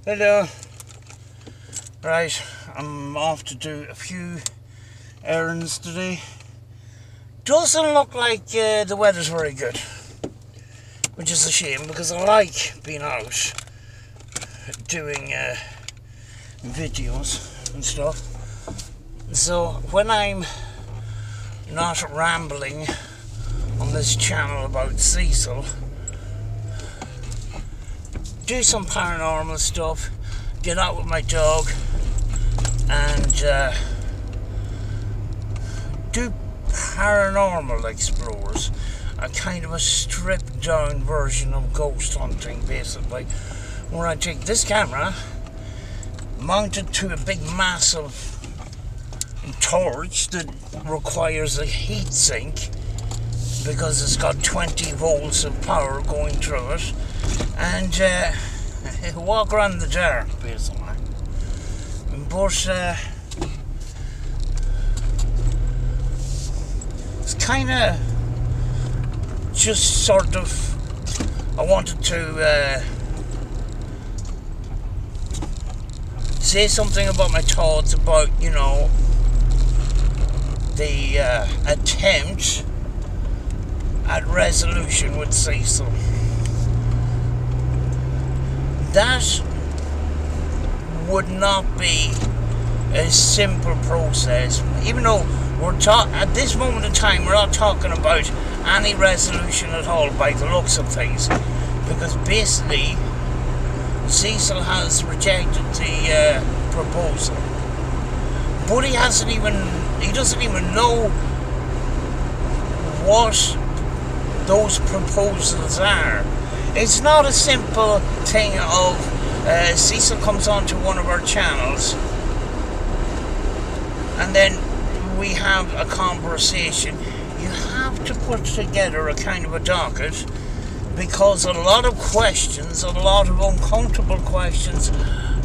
Hello. Right, I'm off to do a few errands today. Doesn't look like the weather's very good, which is a shame because I like being out doing videos and stuff. So when I'm not rambling on this channel about Cecil, do some paranormal stuff, get out with my dog, and do paranormal explorers, a kind of a stripped down version of ghost hunting, basically, where I take this camera mounted to a big massive torch that requires a heat sink because it's got 20 volts of power going through it, and walk around the dark, basically. But it's kind of just sort of, I wanted to say something about my thoughts about, you know, the attempt at resolution with Cecil. That would not be a simple process, even though we're at this moment in time we're not talking about any resolution at all by the looks of things, because basically Cecil has rejected the proposal, but he doesn't even know what those proposals are. It's not a simple thing of Cecil comes onto one of our channels and then we have a conversation. You have to put together a kind of a docket, because a lot of questions, a lot of uncomfortable questions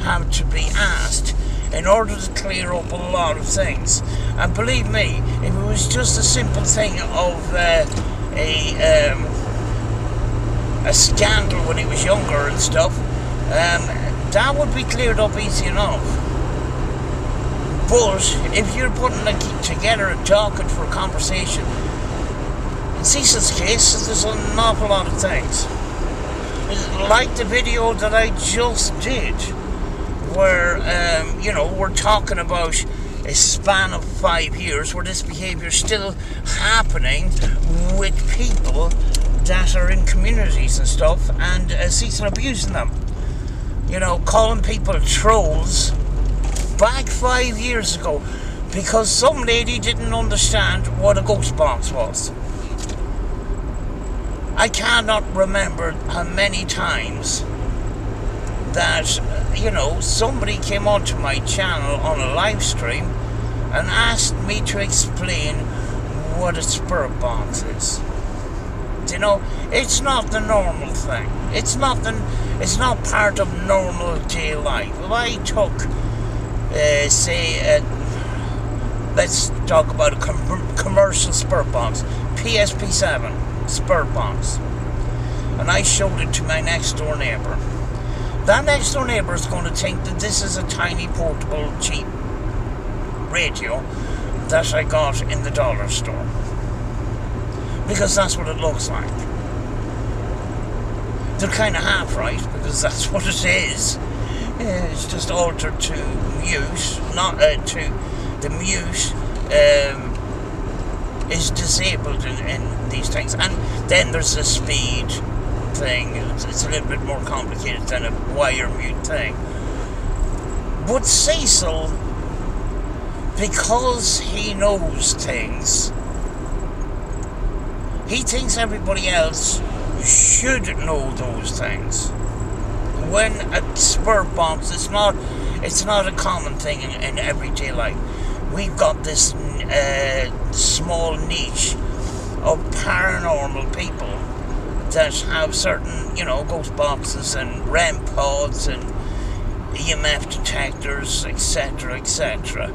have to be asked in order to clear up a lot of things. And believe me, if it was just a simple thing of a scandal when he was younger and stuff, that would be cleared up easy enough. But if you're putting together a docket for a conversation, in Cecil's case, there's an awful lot of things. Like the video that I just did, where, you know, we're talking about a span of 5 years where this behaviour is still happening with people that are in communities and stuff, and Cecil abusing them. You know, calling people trolls back 5 years ago because some lady didn't understand what a ghost box was. I cannot remember how many times that, you know, somebody came onto my channel on a live stream and asked me to explain what a spirit box is. You know, it's not the normal thing. It's not part of normal day life. If I took, let's talk about a commercial spirit box, PSP7 spirit box, and I showed it to my next door neighbour. That next door neighbour is going to think that this is a tiny portable cheap radio that I got in the dollar store, because that's what it looks like. They're kind of half right, because that's what it is. It's just altered to mute, not to the mute is disabled in these things. And then there's the speed thing. It's a little bit more complicated than a wire mute thing. But Cecil, because he knows things, he thinks everybody else should know those things. When a spirit box, it's not a common thing in everyday life. We've got this small niche of paranormal people that have certain, you know, ghost boxes and REM pods and EMF detectors, etc., etc.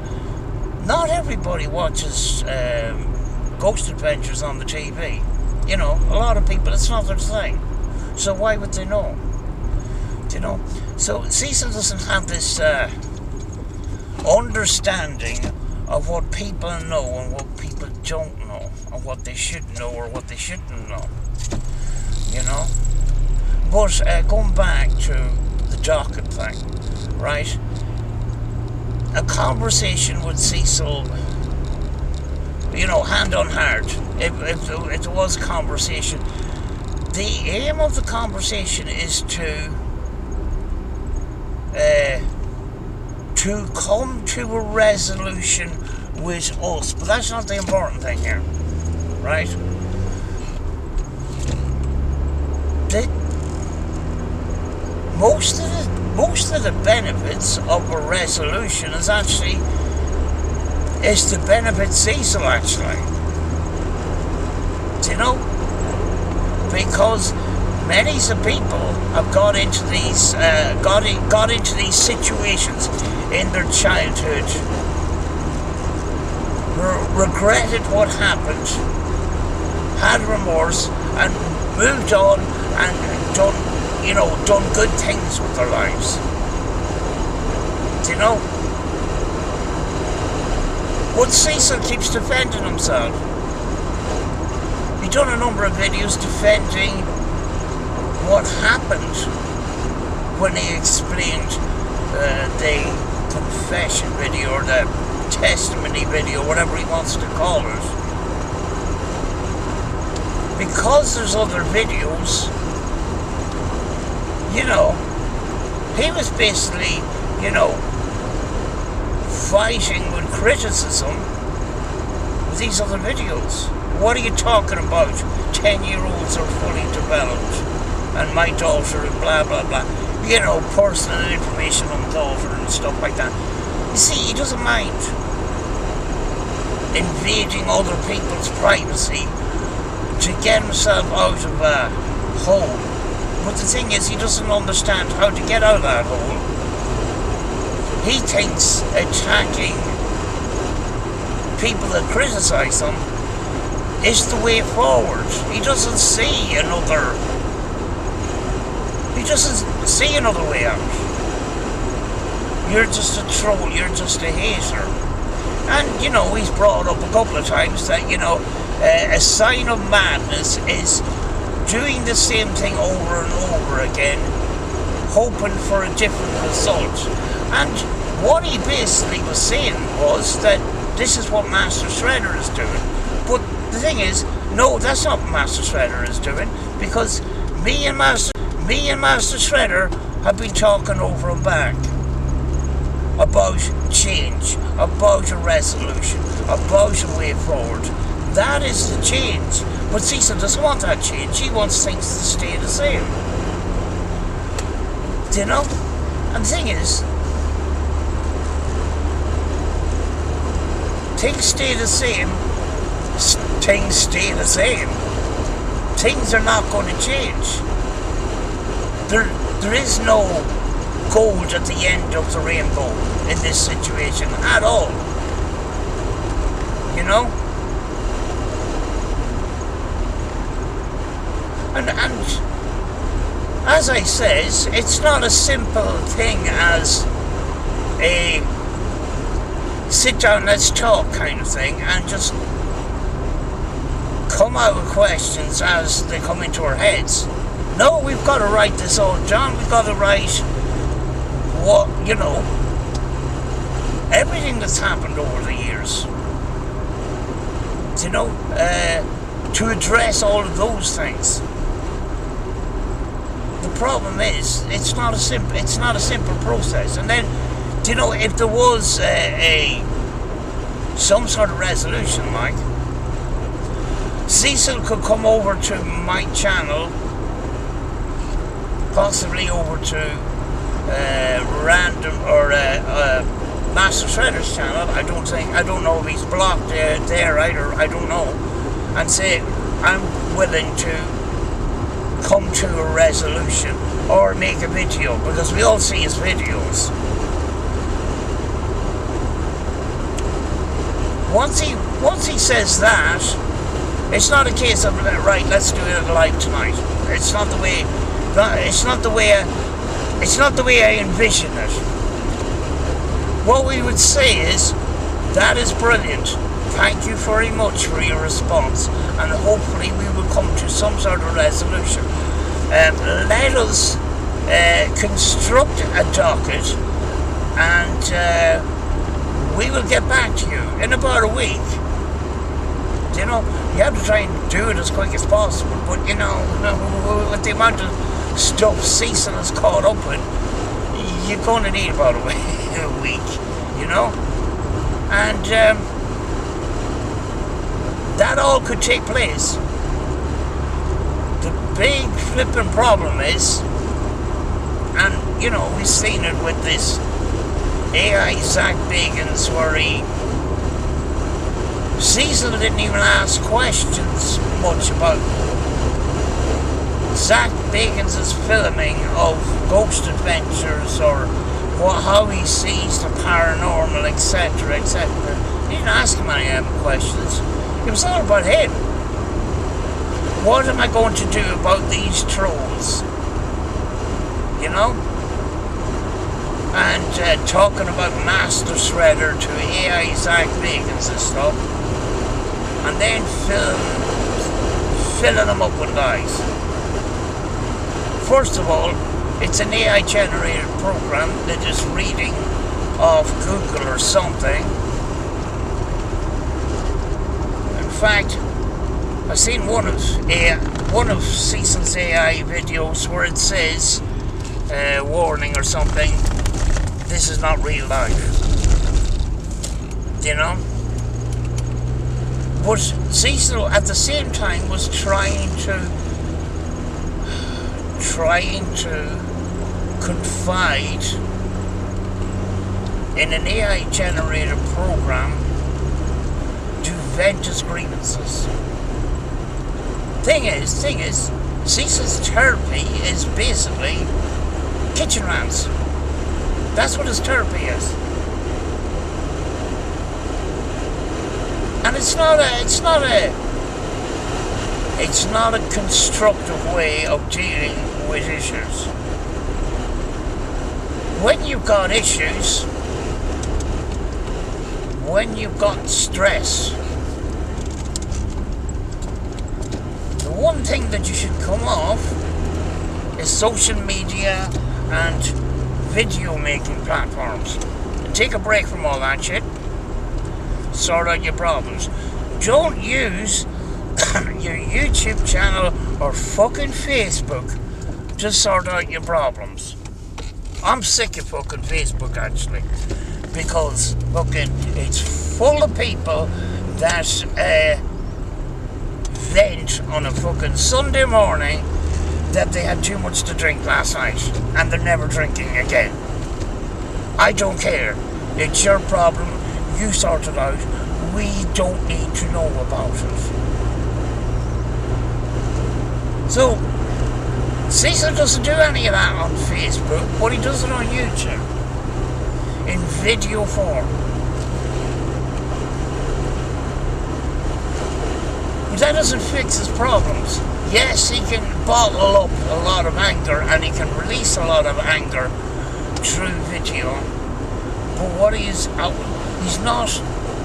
Not everybody watches Ghost Adventures on the TV. You know, a lot of people, it's not their thing. So why would they know? You know, So Cecil doesn't have this understanding of what people know and what people don't know, and what they should know or what they shouldn't know, you know. But going back to the docket thing, right? A conversation with Cecil, you know, hand on heart, if it was a conversation, the aim of the conversation is to come to a resolution with us. But that's not the important thing here, right? Most of the benefits of a resolution is to benefit Cecil, actually. Do you know? Because many of people have got into these situations in their childhood, regretted what happened, had remorse, and moved on and done good things with their lives. Do you know? But Cecil keeps defending himself. He done a number of videos defending what happened when he explained the confession video or the testimony video, whatever he wants to call it. Because there's other videos, you know, he was basically, you know, fighting with criticism with these other videos. What are you talking about? 10-year-olds are fully developed, and my daughter and blah blah blah. You know, personal information on daughter and stuff like that. You see, he doesn't mind invading other people's privacy to get himself out of a hole. But the thing is, he doesn't understand how to get out of that hole. He thinks attacking people that criticize him is the way forward. He doesn't see another way out. You're just a troll, you're just a hater. And, you know, he's brought up a couple of times that, you know, a sign of madness is doing the same thing over and over again, hoping for a different result. And what he basically was saying was that this is what Master Shredder is doing. But the thing is, no, that's not what Master Shredder is doing, because me and Master Shredder have been talking over and back about change, about a resolution, about a way forward. That is the change. But Cecil doesn't want that change. He wants things to stay the same. Do you know? And the thing is, things stay the same. Things stay the same. Things are not going to change. There is no gold at the end of the rainbow in this situation at all. You know? And as I says, it's not a simple thing as a sit down, let's talk kind of thing, and just come out with questions as they come into our heads. No, we've got to write this all down. We've got to write what, you know, everything that's happened over the years. You know, to address all of those things. The problem is, it's not a simple process. And then, you know, if there was some sort of resolution, like, Cecil could come over to my channel, possibly over to Random or Master Shredder's channel. I don't know if he's blocked there either. I don't know. And say I'm willing to come to a resolution or make a video, because we all see his videos. Once he says that, it's not a case of right, let's do it live tonight. It's not the way It's not the way I envision it. What we would say is, that is brilliant. Thank you very much for your response, and hopefully we will come to some sort of resolution. Let us construct a docket, and we will get back to you in about a week. You know, you have to try and do it as quick as possible, but you know, with the amount of stuff Cecil is caught up with, you're going to need about a week, you know? And that all could take place. The big flipping problem is, and you know, we've seen it with this AI Zach Bagans, where Cecil didn't even ask questions much about Zach Bagans' filming of Ghost Adventures, or how he sees the paranormal, etc., etc. He didn't ask him any questions. It was all about him. What am I going to do about these trolls? You know? And talking about Master Shredder to AI Zach Bagans and stuff. And then filling them up with lies. First of all, it's an AI generated program that is reading off Google or something. In fact, I've seen one of Cecil's AI videos where it says, warning or something, this is not real life. You know? But Cecil at the same time was trying to confide in an AI generated program to vent his grievances. Thing is, Cecil's therapy is basically kitchen rants. That's what his therapy is. And it's not a constructive way of dealing with issues. When you've got issues, when you've got stress, the one thing that you should come off is social media and video making platforms. And take a break from all that shit. Sort out your problems. Don't use your YouTube channel or fucking Facebook to sort out your problems. I'm sick of fucking Facebook, actually, because fucking it's full of people that vent on a fucking Sunday morning that they had too much to drink last night and they're never drinking again. I don't care. It's your problem. You sort it out. We don't need to know about it. So, Cecil doesn't do any of that on Facebook, but he does it on YouTube. In video form. But that doesn't fix his problems. Yes, he can bottle up a lot of anger, and he can release a lot of anger through video. But what he's not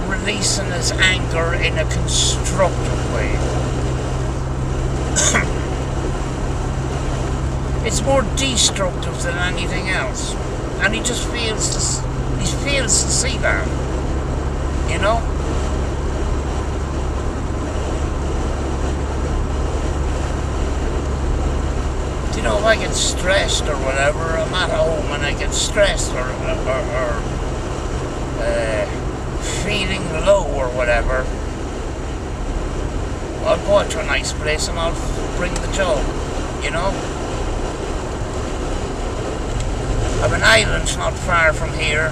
releasing his anger in a constructive way. It's more destructive than anything else, and he just fails to see that, you know. You know, if I get stressed or whatever, I'm at home and I get stressed or feeling low or whatever, I'll go out to a nice place and I'll bring the dog, you know. I have an island not far from here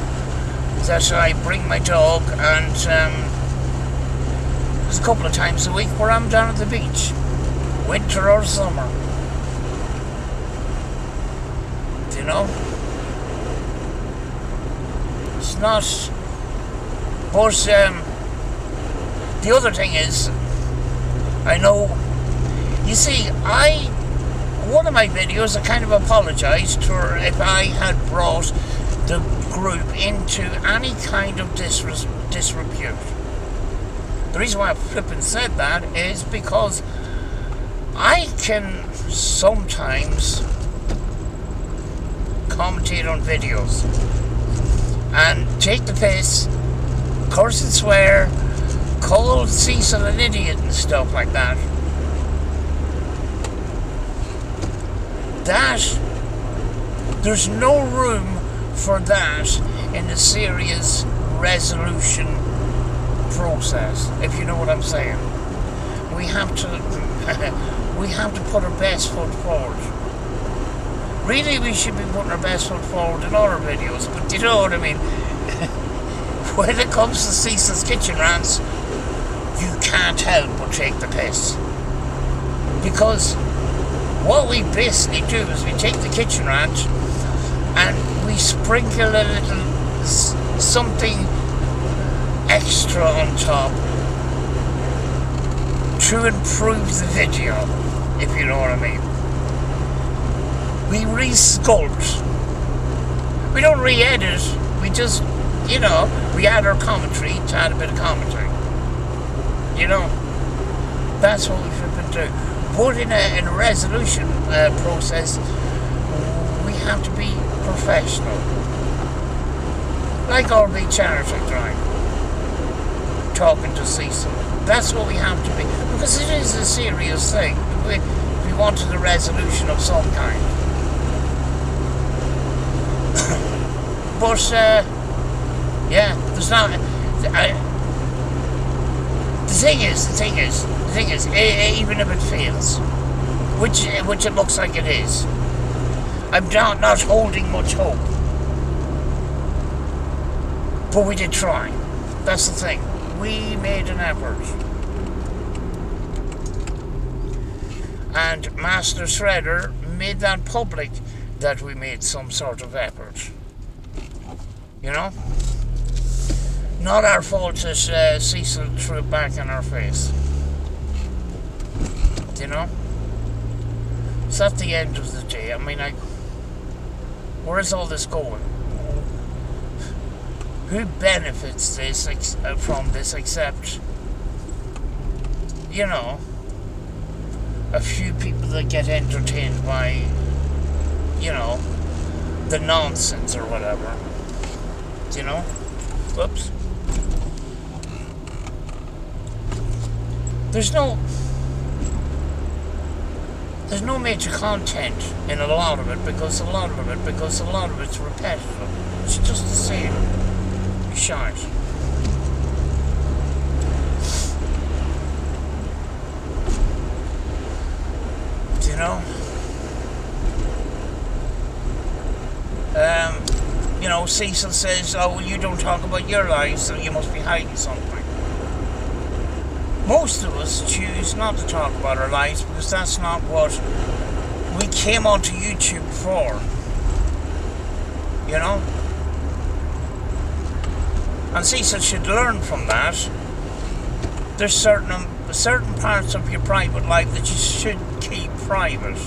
that I bring my dog, and there's a couple of times a week where I'm down at the beach, winter or summer. You know? It's not... But the other thing is, I know... You see, one of my videos, I kind of apologised for if I had brought the group into any kind of disrepute. The reason why I flipping said that is because I can sometimes commentate on videos and take the piss, curse and swear, call Cecil an idiot and stuff like that. There's no room for that in the serious resolution process, if you know what I'm saying. We have to put our best foot forward. Really, we should be putting our best foot forward in all our videos, but you know what I mean. When it comes to Cecil's Kitchen Rants, you can't help but take the piss. Because what we basically do is we take the kitchen rant and we sprinkle a little something extra on top to improve the video, if you know what I mean. We re-sculpt. We don't re-edit, we just, we add our commentary to add a bit of commentary. That's what we flipping do. But in a resolution process, we have to be professional. Like our big charity drive. Talking to Cecil. That's what we have to be. Because it is a serious thing. We wanted a resolution of some kind. But, there's not... The thing is, even if it fails, which it looks like it is, I'm not holding much hope. But we did try. That's the thing. We made an effort. And Master Shredder made that public that we made some sort of effort. Not our fault that Cecil threw it back in our face. It's at the end of the day. I mean, where is all this going? Who benefits from this except, a few people that get entertained by, the nonsense or whatever. Whoops. There's no major content in a lot of it because a lot of it's repetitive. It's just the same shite. Cecil says, oh, well, you don't talk about your lives, so you must be hiding something. Most of us choose not to talk about our lives because that's not what we came onto YouTube for. And Cecil should learn from that. There's certain parts of your private life that you should keep private.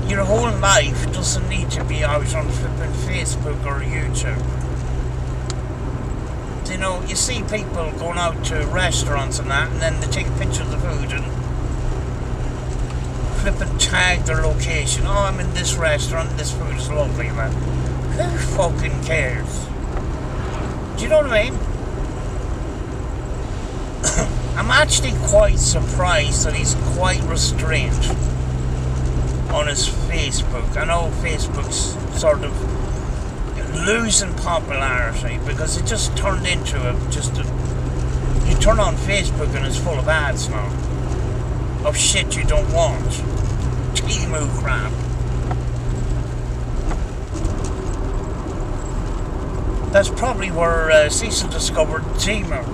Your whole life doesn't need to be out on flipping Facebook or YouTube. You see people going out to restaurants and that, and then they take a picture of the food and flipping tag their location. Oh, I'm in this restaurant, this food is lovely, man. Who fucking cares? Do you know what I mean? I'm actually quite surprised that he's quite restrained on his Facebook. I know Facebook's sort of losing popularity because it just turned into you turn on Facebook and it's full of ads now of shit you don't want. Timu crap. That's probably where Cecil discovered Timu.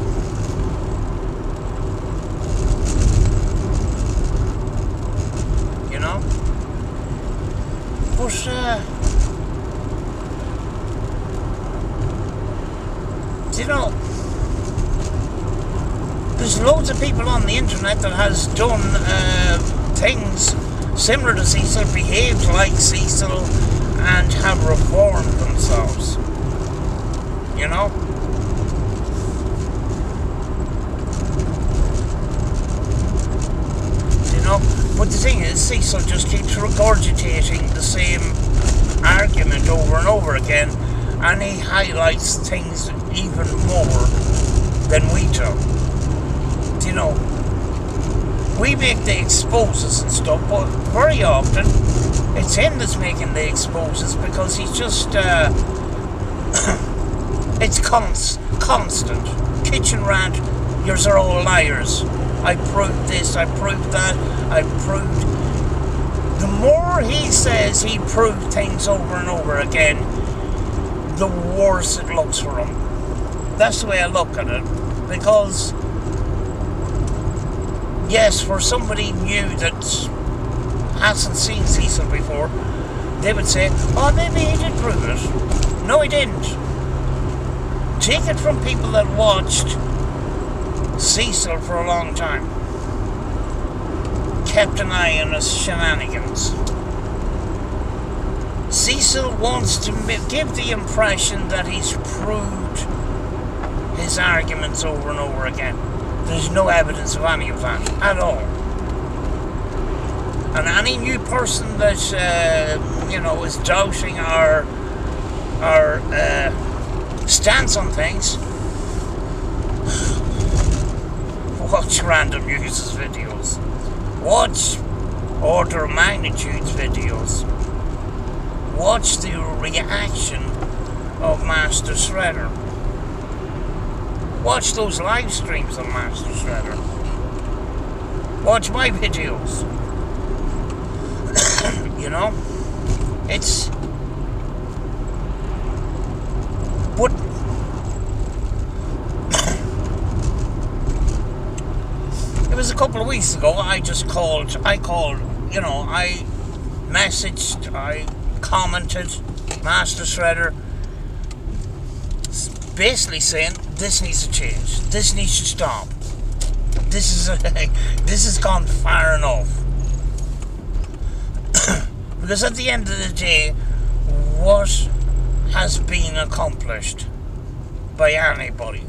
But There's loads of people on the internet that has done things similar to Cecil, behaved like Cecil, and have reformed themselves. You know? You know? But the thing is, Cecil just keeps regurgitating the same argument over and over again, and he highlights things even more than we do. You know, we make the exposes and stuff, but very often it's him that's making the exposes, because he's just it's constant. Kitchen Rant, yours are all liars. I proved this, I proved that, I proved. The more he says he proved things over and over again, the worse it looks for him. That's the way I look at it. Because, yes, for somebody new that hasn't seen Cecil before, they would say, oh, maybe he did prove it. No, he didn't. Take it from people that watched Cecil for a long time. Kept an eye on his shenanigans. Cecil wants to give the impression that he's proved his arguments over and over again. There's no evidence of any of that at all. And any new person that is doubting our stance on things, watch Random News' videos. Watch Order of Magnitude's videos. Watch the reaction of Master Shredder. Watch those live streams of Master Shredder. Watch my videos. You know? It's... But... It was a couple of weeks ago, I messaged, I commented, Master Shredder, basically saying, this needs to change. This needs to stop. This has gone far enough. Because at the end of the day, what has been accomplished by anybody?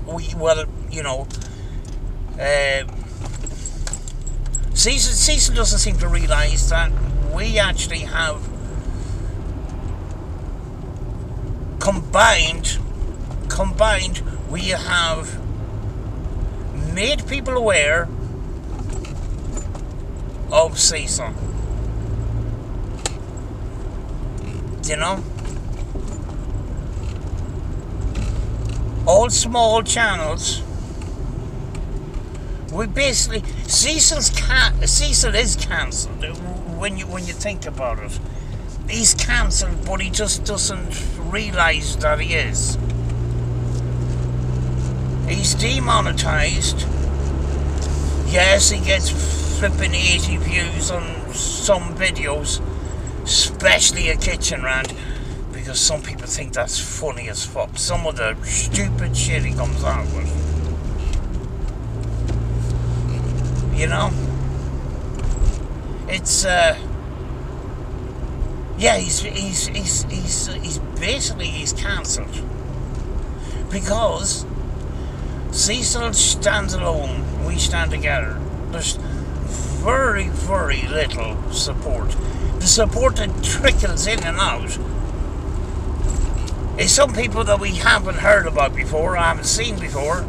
Cecil doesn't seem to realise that we actually have combined, we have made people aware of Cecil. You know? All small channels. We basically... Cecil is cancelled when you think about it. He's cancelled, but he just doesn't realise that he is. He's demonetised. Yes, he gets flipping 80 views on some videos, especially a Kitchen Rant, because some people think that's funny as fuck. Some of the stupid shit he comes out with. You know? It's, yeah, he's basically cancelled. Because Cecil stands alone, we stand together. There's very, very little support. The support that trickles in and out is some people that we haven't heard about before, or haven't seen before,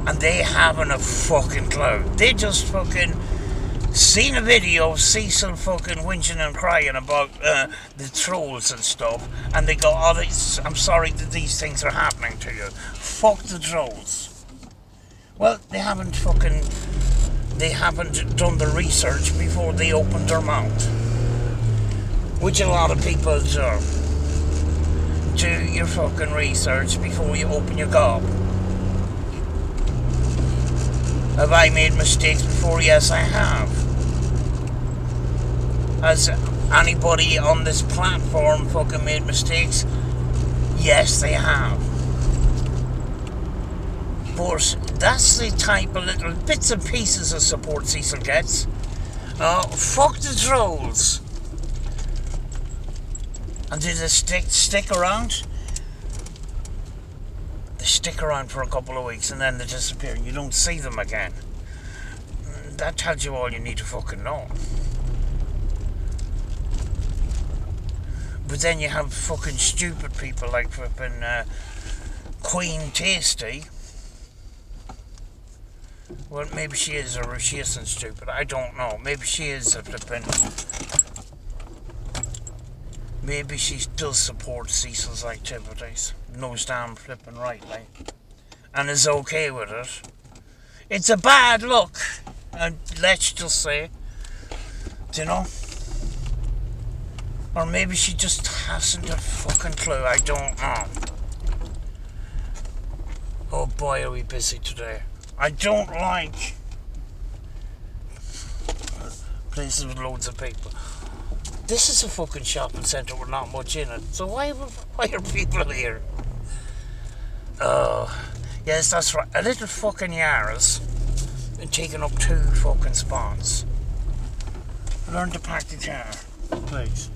and they haven't a fucking clue. They just fucking seen a video of Cecil fucking whinging and crying about the trolls and stuff, and they go, oh, I'm sorry that these things are happening to you. Fuck the trolls. Well, they haven't done the research before they opened their mouth, which a lot of people do. Do your fucking research before you open your gob. Have I made mistakes before? Yes, I have. Has anybody on this platform fucking made mistakes? Yes, they have. But that's the type of little bits and pieces of support Cecil gets. Fuck the trolls. And do they stick around? They stick around for a couple of weeks and then they disappear and you don't see them again. That tells you all you need to fucking know. But then you have fucking stupid people like flipping Queen Tasty. Well, maybe she is, or she isn't stupid. I don't know. Maybe she is a flipping. Maybe she does support Cecil's activities. Knows damn flipping right, like. And is okay with it. It's a bad look. And let's just say. Do you know? Or maybe she just hasn't a fucking clue. I don't know. Oh boy, are we busy today. I don't like places with loads of people. This is a fucking shopping centre with not much in it. So why are people here? Oh, yes, that's right. A little fucking Yaris and taking up 2 fucking spots. Learn to park the car, please.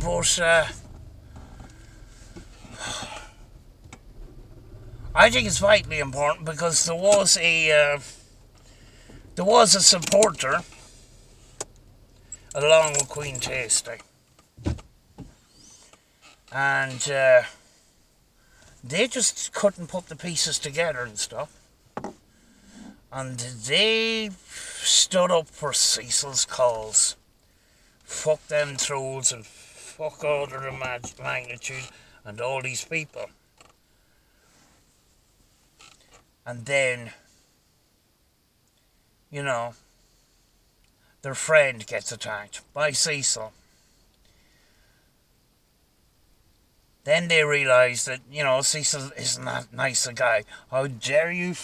But I think it's vitally important because there was a supporter along with Queen Tasty, and they just couldn't put the pieces together and stuff, and they stood up for Cecil's cause. Fuck them trolls and fuck order of magnitude and all these people. And then, you know, their friend gets attacked by Cecil. Then they realise that, you know, Cecil isn't that nice a guy. How dare you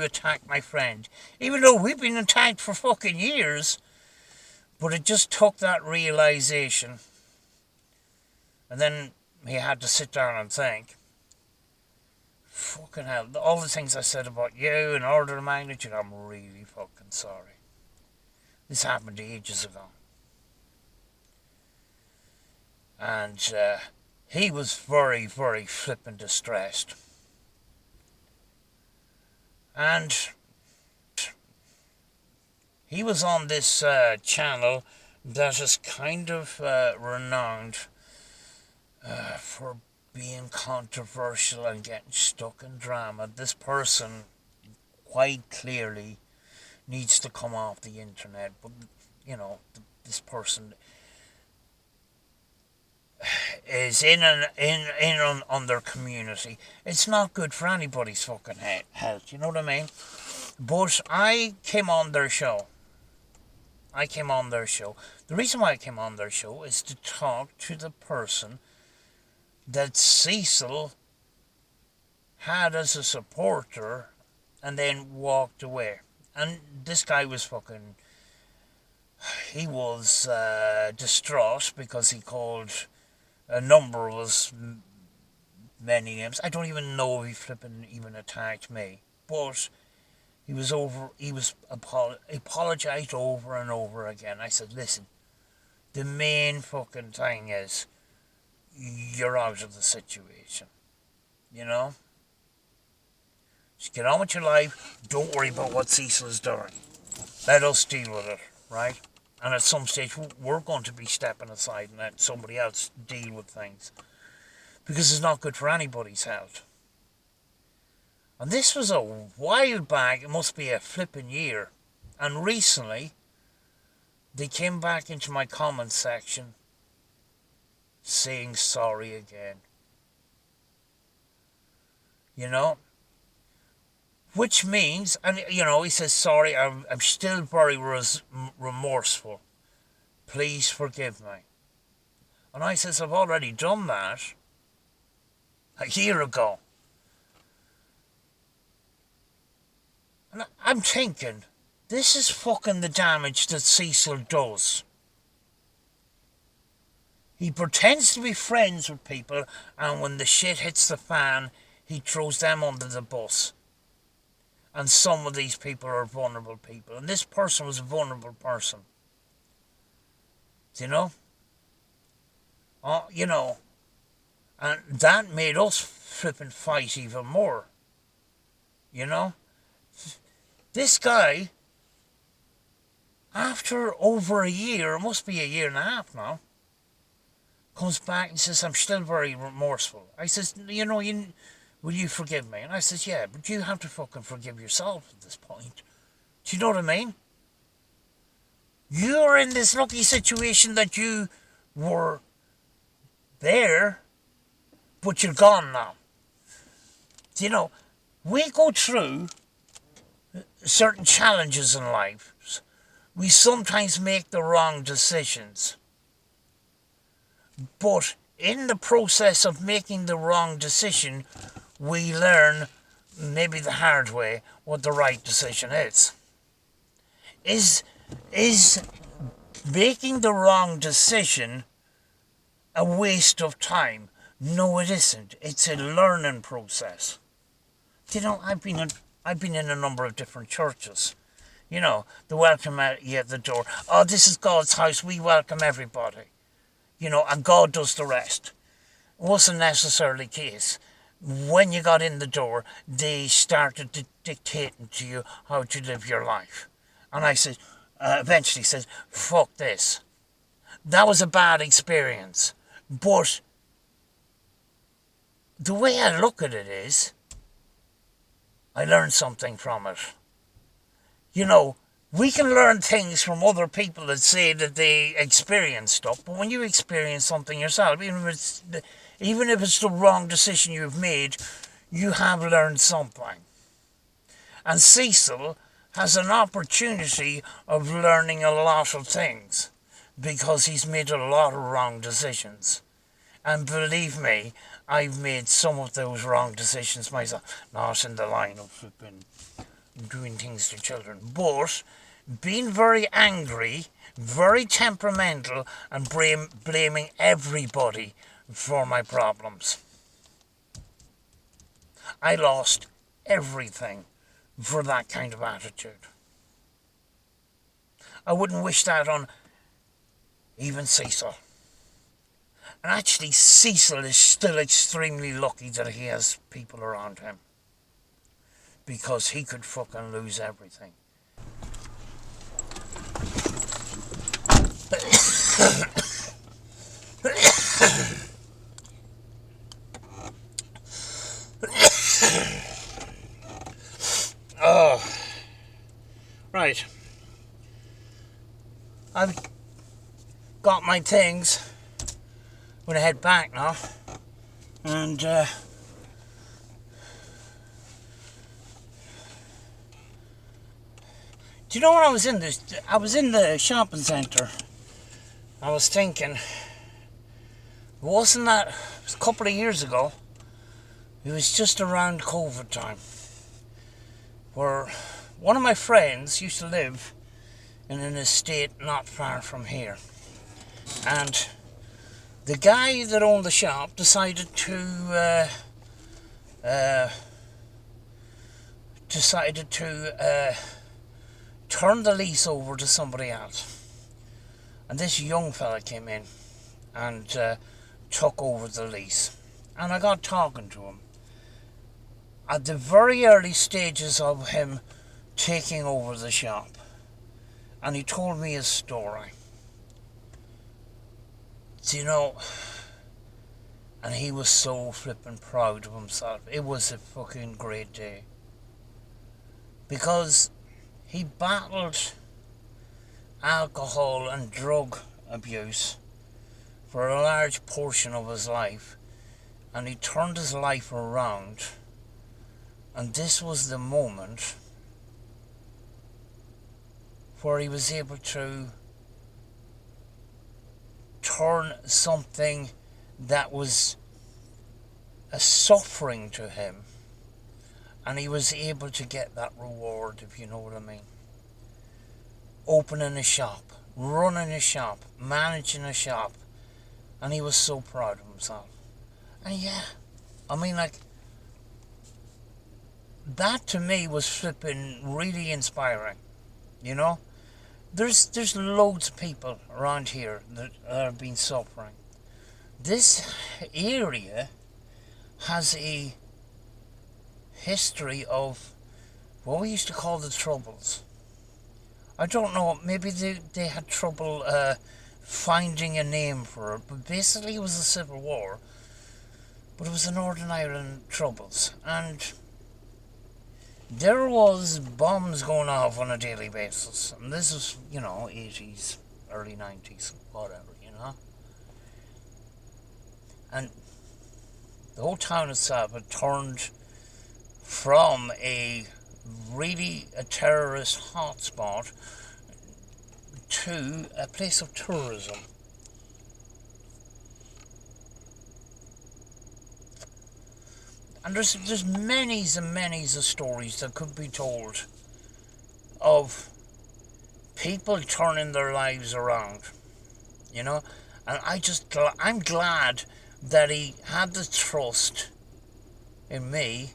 attack my friend? Even though we've been attacked for fucking years. But it just took that realisation. And then he had to sit down and think. Fucking hell, all the things I said about you and order of magnitude, I'm really fucking sorry. This happened ages ago. And he was very, very flippin' distressed. And he was on this channel that is kind of renowned for being controversial and getting stuck in drama. This person quite clearly needs to come off the internet, but you know, this person is in on their community. It's not good for anybody's fucking health, you know what I mean? But I came on their show. The reason why I came on their show is to talk to the person that Cecil had as a supporter and then walked away. And this guy was fucking... He was distraught because he called a number of us many names. I don't even know if he flipping even attacked me. But... He apologized over and over again. I said, listen, the main fucking thing is you're out of the situation. You know? Just get on with your life. Don't worry about what Cecil is doing. Let us deal with it, right? And at some stage, we're going to be stepping aside and let somebody else deal with things. Because it's not good for anybody's health. And this was a while back, it must be a flipping year. And recently, they came back into my comments section saying sorry again. You know? Which means, and you know, he says, sorry, I'm still very remorseful. Please forgive me. And I says, I've already done that. a year ago. And I'm thinking, this is fucking the damage that Cecil does. He pretends to be friends with people, and when the shit hits the fan, he throws them under the bus. And some of these people are vulnerable people. And this person was a vulnerable person. Do you know? Oh, you know. And that made us flipping fight even more. You know? This guy, after over a year, it must be a year and a half now, comes back and says, I'm still very remorseful. I says, you know, will you forgive me? And I says, yeah, but you have to fucking forgive yourself at this point. Do you know what I mean? You're in this lucky situation that you were there, but you're gone now. Do you know, we go through certain challenges in life. We sometimes make the wrong decisions. But in the process of making the wrong decision, we learn, maybe the hard way, what the right decision is. Is making the wrong decision a waste of time? No, it isn't. It's a learning process. You know, I've been in a number of different churches. You know, the welcome at you at the door. Oh, this is God's house. We welcome everybody. You know, and God does the rest. It wasn't necessarily the case. When you got in the door, they started dictating to you how to live your life. And I said, eventually said, fuck this. That was a bad experience. But the way I look at it is, I learned something from it. You know, we can learn things from other people that say that they experience stuff, but when you experience something yourself, even if it's the wrong decision you've made, you have learned something. And Cecil has an opportunity of learning a lot of things because he's made a lot of wrong decisions. And believe me, I've made some of those wrong decisions myself. Not in the line of flipping doing things to children, but being very angry, very temperamental, and blaming everybody for my problems. I lost everything for that kind of attitude. I wouldn't wish that on even Cecil. And actually, Cecil is still extremely lucky that he has people around him, because he could fucking lose everything. Oh, right. I've got my things. I'm gonna head back now, and do you know when I was in the shopping centre, I was thinking, wasn't that, it was a couple of years ago, it was just around COVID time, where one of my friends used to live in an estate not far from here, and the guy that owned the shop decided to turn the lease over to somebody else. And this young fella came in and took over the lease. And I got talking to him. At the very early stages of him taking over the shop. And he told me his story. Do you know, and he was so flippin' proud of himself. It was a fucking great day. Because he battled alcohol and drug abuse for a large portion of his life, and he turned his life around, and this was the moment where he was able to turn something that was a suffering to him, and he was able to get that reward, if you know what I mean. Opening a shop, running a shop, managing a shop, and he was so proud of himself. And yeah, I mean, like, that to me was flipping really inspiring, you know. There's loads of people around here that have been suffering. This area has a history of what we used to call the Troubles. I don't know, maybe they had trouble finding a name for it, but basically it was a civil war. But it was the Northern Ireland Troubles, and there was bombs going off on a daily basis. And this is, 80s, early 90s, whatever, And the whole town itself had turned from a terrorist hotspot to a place of tourism. And there's many's and many's of stories that could be told of people turning their lives around, And I'm glad that he had the trust in me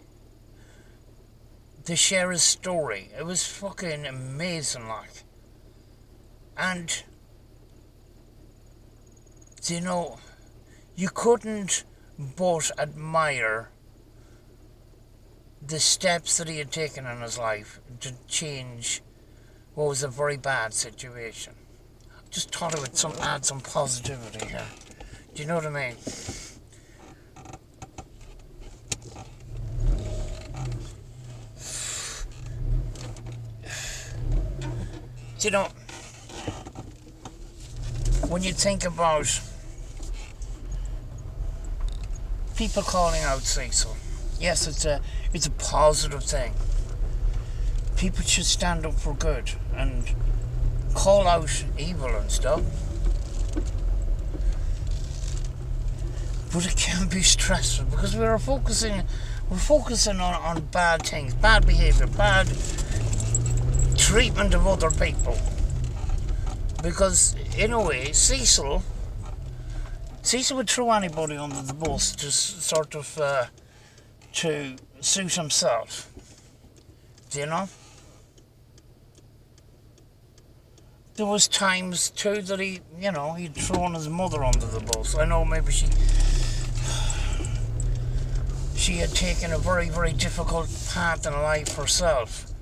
to share his story. It was fucking amazing, like. And, you couldn't but admire the steps that he had taken in his life to change what was a very bad situation. I just thought it would add some positivity here. Do you know what I mean? When you think about people calling out Cecil, yes, it's a positive thing. People should stand up for good and call out evil and stuff. But it can be stressful because we're focusing on bad things, bad behaviour, bad treatment of other people. Because in a way, Cecil would throw anybody under the bus just sort of to suit himself. Do you know? There was times too that he'd thrown his mother under the bus. I know maybe she had taken a very, very difficult path in life herself,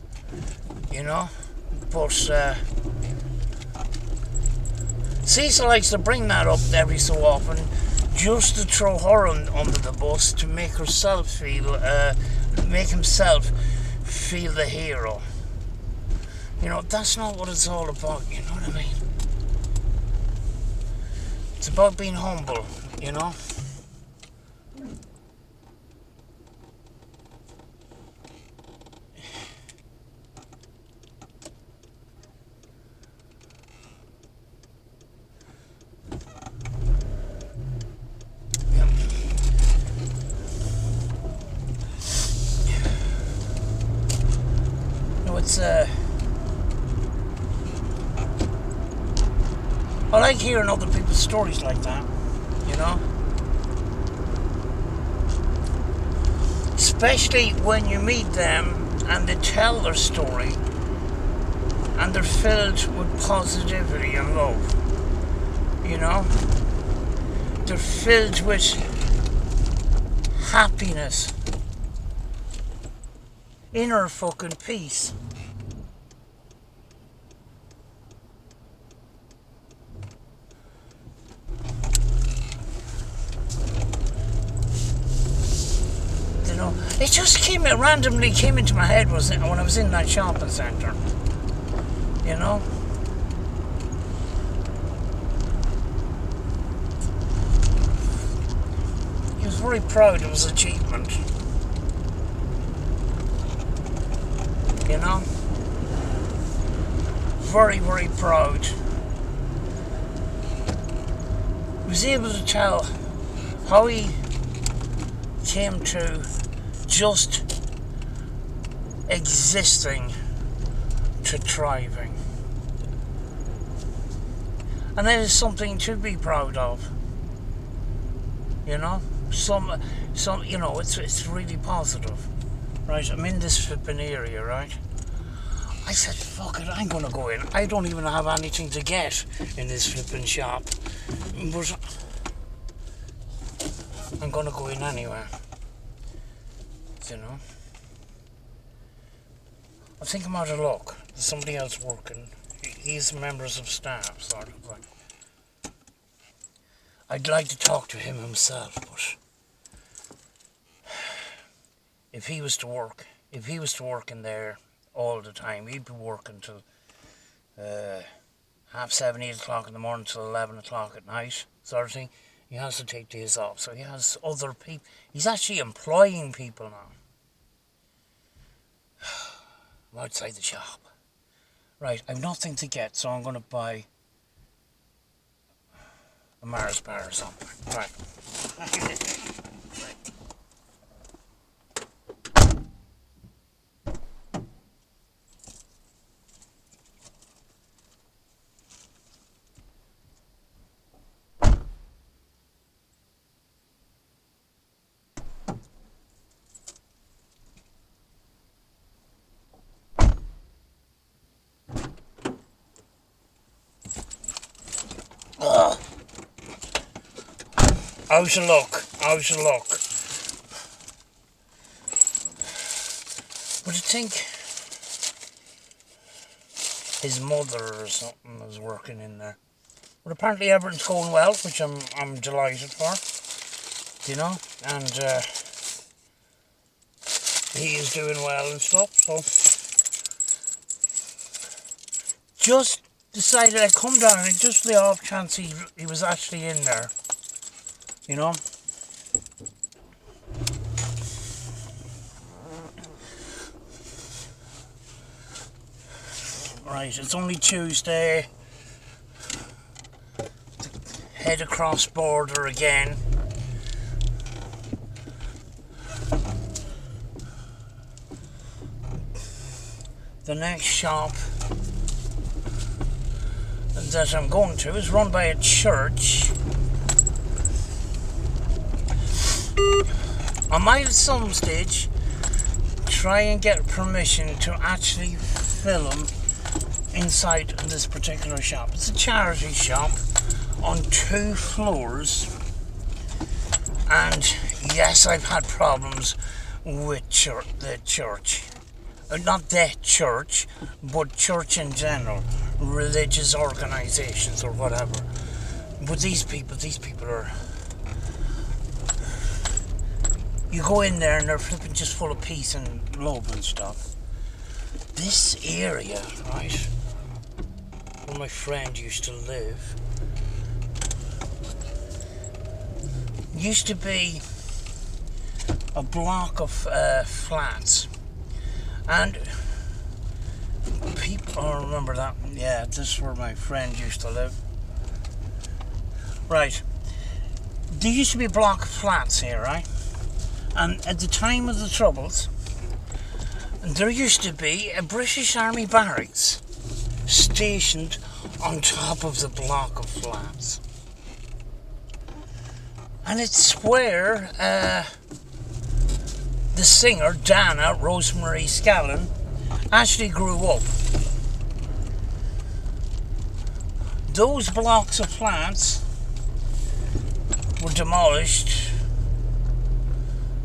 but Cecil likes to bring that up every so often, just to throw her under the bus to make himself feel the hero. That's not what it's all about, you know what I mean? It's about being humble, It's I like hearing other people's stories like that, especially when you meet them and they tell their story and they're filled with positivity and love, they're filled with happiness, inner fucking peace. It just randomly came into my head when I was in that shopping centre. He was very proud of his achievement. Very, very proud. He was able to tell how he came to just existing to thriving. And that is something to be proud of. You know? Some you know, it's really positive. Right, I'm in this flipping area, right? I said, fuck it, I'm gonna go in. I don't even have anything to get in this flipping shop. But I'm gonna go in anyway. You know? I think I'm out of luck. There's somebody else working. He's members of staff, sort of like. I'd like to talk to him himself, but if he was to work in there all the time, he'd be working till 7:30, 8 o'clock in the morning till 11 o'clock at night, sort of thing. He has to take days off, so he has other people. He's actually employing people now. I'm outside the shop. Right, I've nothing to get, so I'm going to buy a Mars bar or something. Right. How's your luck? How's your luck? But I think his mother or something is working in there. But apparently everything's going well, which I'm delighted for. You know? And he is doing well and stuff, so just decided I'd come down and just the off chance he was actually in there. You know? Right, it's only Tuesday. Head across border again. The next shop that I'm going to is run by a church. I might at some stage try and get permission to actually film inside this particular shop. It's a charity shop on 2 floors, and yes, I've had problems with the church. Not the church, but church in general, religious organizations or whatever. But these people are... You go in there and they're flipping just full of peace and love and stuff. This area, right, where my friend used to live, used to be a block of flats. And people, oh, remember that? Yeah, this is where my friend used to live. Right. There used to be a block of flats here, right? And at the time of the Troubles, there used to be a British Army barracks stationed on top of the block of flats. And it's where the singer, Dana Rosemary Scallon, actually grew up. Those blocks of flats were demolished,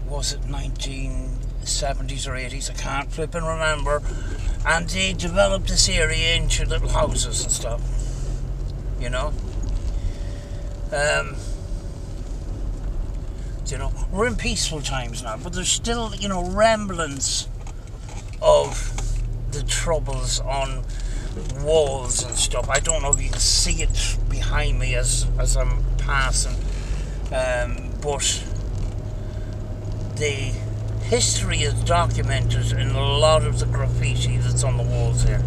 was it 1970s or 80s? I can't flip and remember. And they developed this area into little houses and stuff, you know. You know, we're in peaceful times now, but there's still, you know, remnants of the Troubles on walls and stuff. I don't know if you can see it behind me as I'm passing, but the history is documented in a lot of the graffiti that's on the walls here.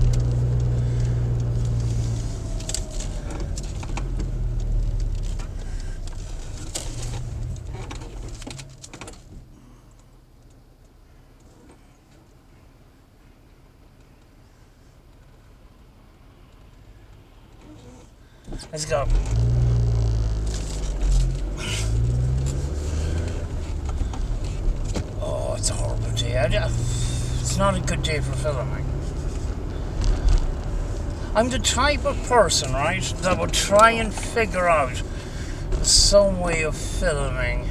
Let's go. Oh, it's a horrible day. It's not a good day for filming. I'm the type of person, right, that would try and figure out some way of filming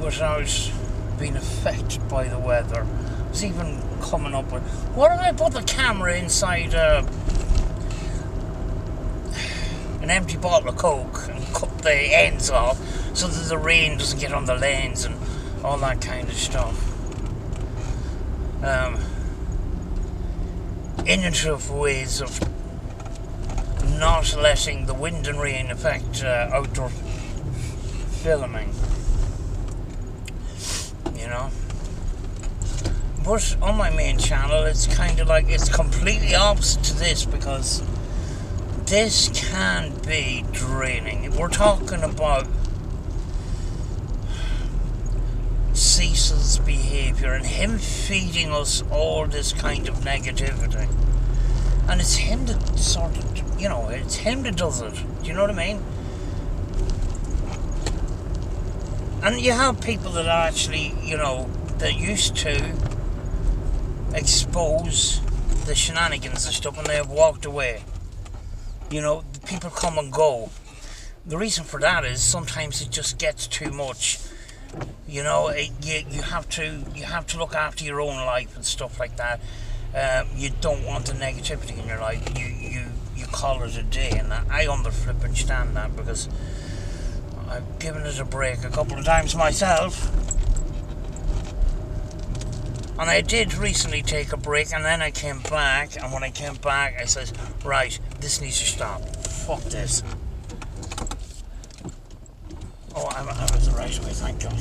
without being affected by the weather. I was even coming up with, what if I put the camera inside an empty bottle of Coke and cut the ends off so that the rain doesn't get on the lens and all that kind of stuff. Innovative ways of not letting the wind and rain affect outdoor filming, you know. But on my main channel, it's kind of like, it's completely opposite to this, because this can be draining. We're talking about Cecil's behaviour and him feeding us all this kind of negativity, and it's him that sort of, you know, it's him that does it. Do you know what I mean? And you have people that are actually, you know, that used to expose the shenanigans and stuff, and they have walked away. You know, people come and go. The reason for that is sometimes it just gets too much. You know, you have to look after your own life and stuff like that. You don't want the negativity in your life. You call it a day, and I understand that, because I've given it a break a couple of times myself. And I did recently take a break, and then I came back, and when I came back I said, right, this needs to stop. Fuck this. Oh, I was the right way, thank God.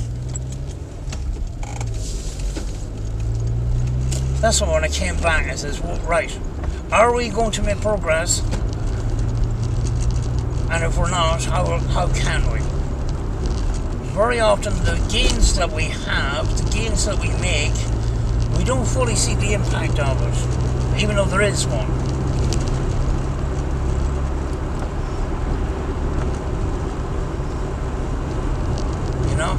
That's why when I came back I says, well, right, are we going to make progress? And if we're not, how can we? Very often the gains that we have, the gains that we make, we don't fully see the impact of it, even though there is one. You know?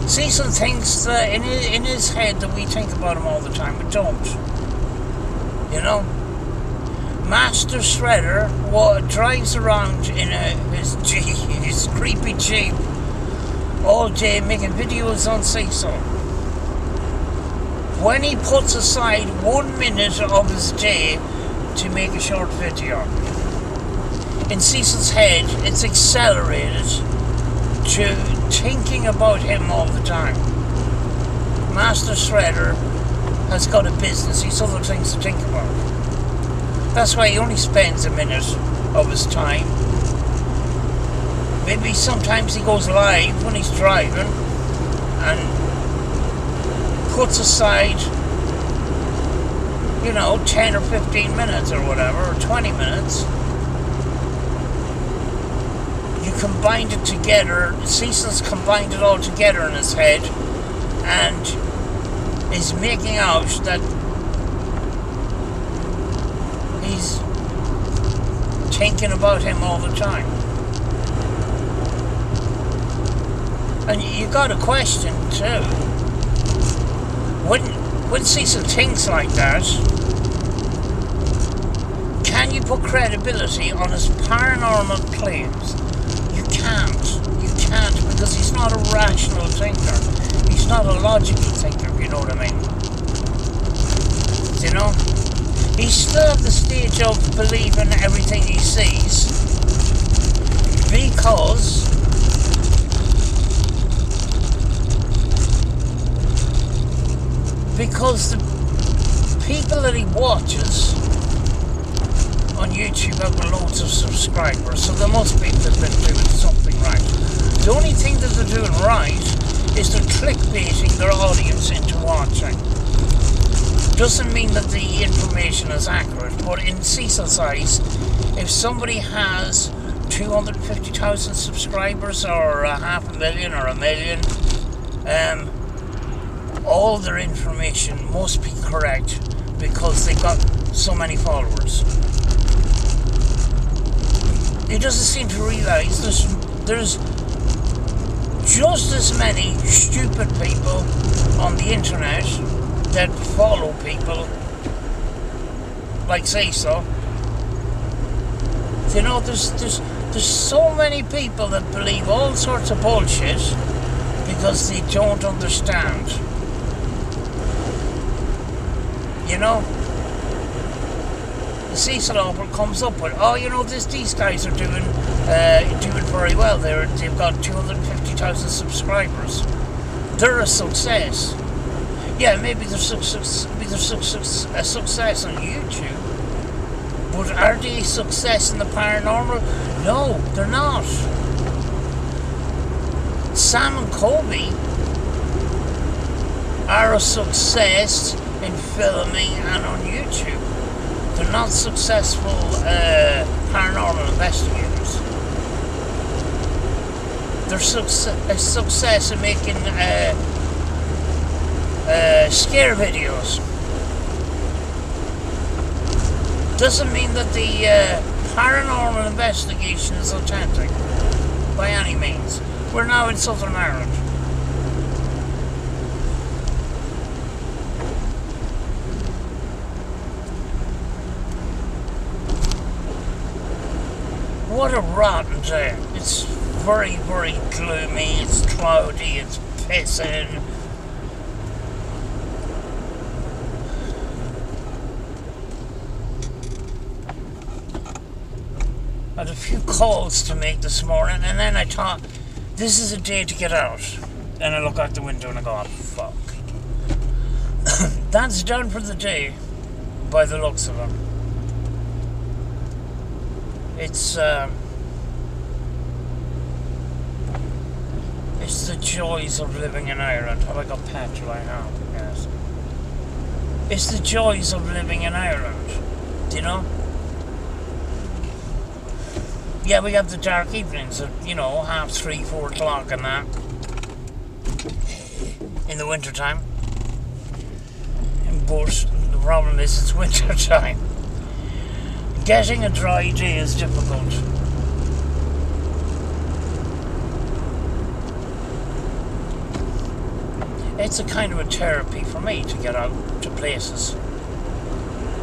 Cecil thinks that in his head that we think about him all the time, but don't. You know? Master Shredder drives around in his creepy Jeep all day making videos on Cecil. When he puts aside 1 minute of his day to make a short video, in Cecil's head it's accelerated to thinking about him all the time. Master Shredder has got a business, he's other things to think about. That's why he only spends a minute of his time. Maybe sometimes he goes live when he's driving and puts aside, you know, 10 or 15 minutes or whatever, or 20 minutes. You combined it together, Cecil's combined it all together in his head and is making out that he's thinking about him all the time. And you got a question too. When Cecil thinks like that, can you put credibility on his paranormal claims? You can't, because he's not a rational thinker. He's not a logical thinker, if you know what I mean. You know? He's still at the stage of believing everything he sees, because the people that he watches on YouTube have got loads of subscribers, so there must be that they're doing something right. The only thing that they're doing right is they're clickbaiting their audience into watching. Doesn't mean that the information is accurate, but in Cecil's eyes, if somebody has 250,000 subscribers or 500,000 or 1 million, all their information must be correct, because they've got so many followers. He doesn't seem to realise there's just as many stupid people on the internet that follow people like Cecil. You know, there's so many people that believe all sorts of bullshit because they don't understand. You know? The Cecil Opera comes up with, oh, you know, these guys are doing very well. They've got 250,000 subscribers. They're a success. Yeah, maybe they're a success on YouTube. But are they a success in the paranormal? No, they're not. Sam and Kobe are a success in filming and on YouTube. They're not successful paranormal investigators. They're a success in making scare videos. Doesn't mean that the paranormal investigation is authentic by any means. We're now in Southern Ireland. What a rotten day. It's very, very gloomy, it's cloudy, it's pissing. I had a few calls to make this morning, and then I thought, this is a day to get out. And I look out the window and I go, oh, fuck. That's done for the day, by the looks of it. It's the joys of living in Ireland. Have I got petrol? I have, yes. It's the joys of living in Ireland, do you know? Yeah, we have the dark evenings at, 3:30, 4 o'clock and that. In the winter time. But the problem is it's winter time. Getting a dry day is difficult. It's a kind of a therapy for me to get out to places.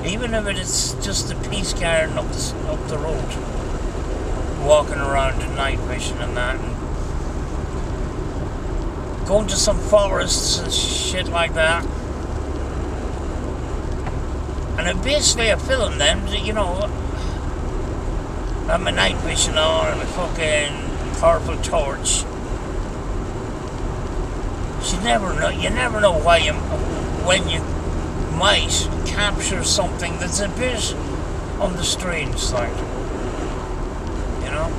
Even if it's just the Peace Garden up the road. Walking around in night vision and that. And going to some forests and shit like that. And basically I film them, I have my night vision on and my fucking purple torch. You never know when you might capture something that's a bit on the strange side. You know?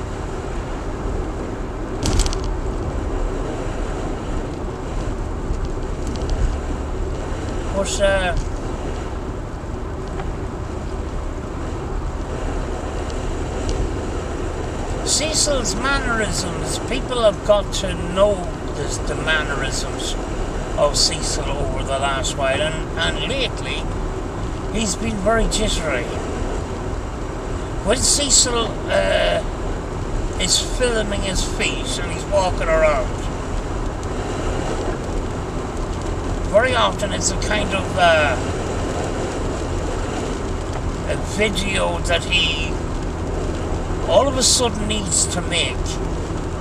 But, Cecil's mannerisms, people have got to know the mannerisms of Cecil over the last while, and lately he's been very jittery. When Cecil is filming his feet and he's walking around, very often it's a kind of a video that he all of a sudden needs to make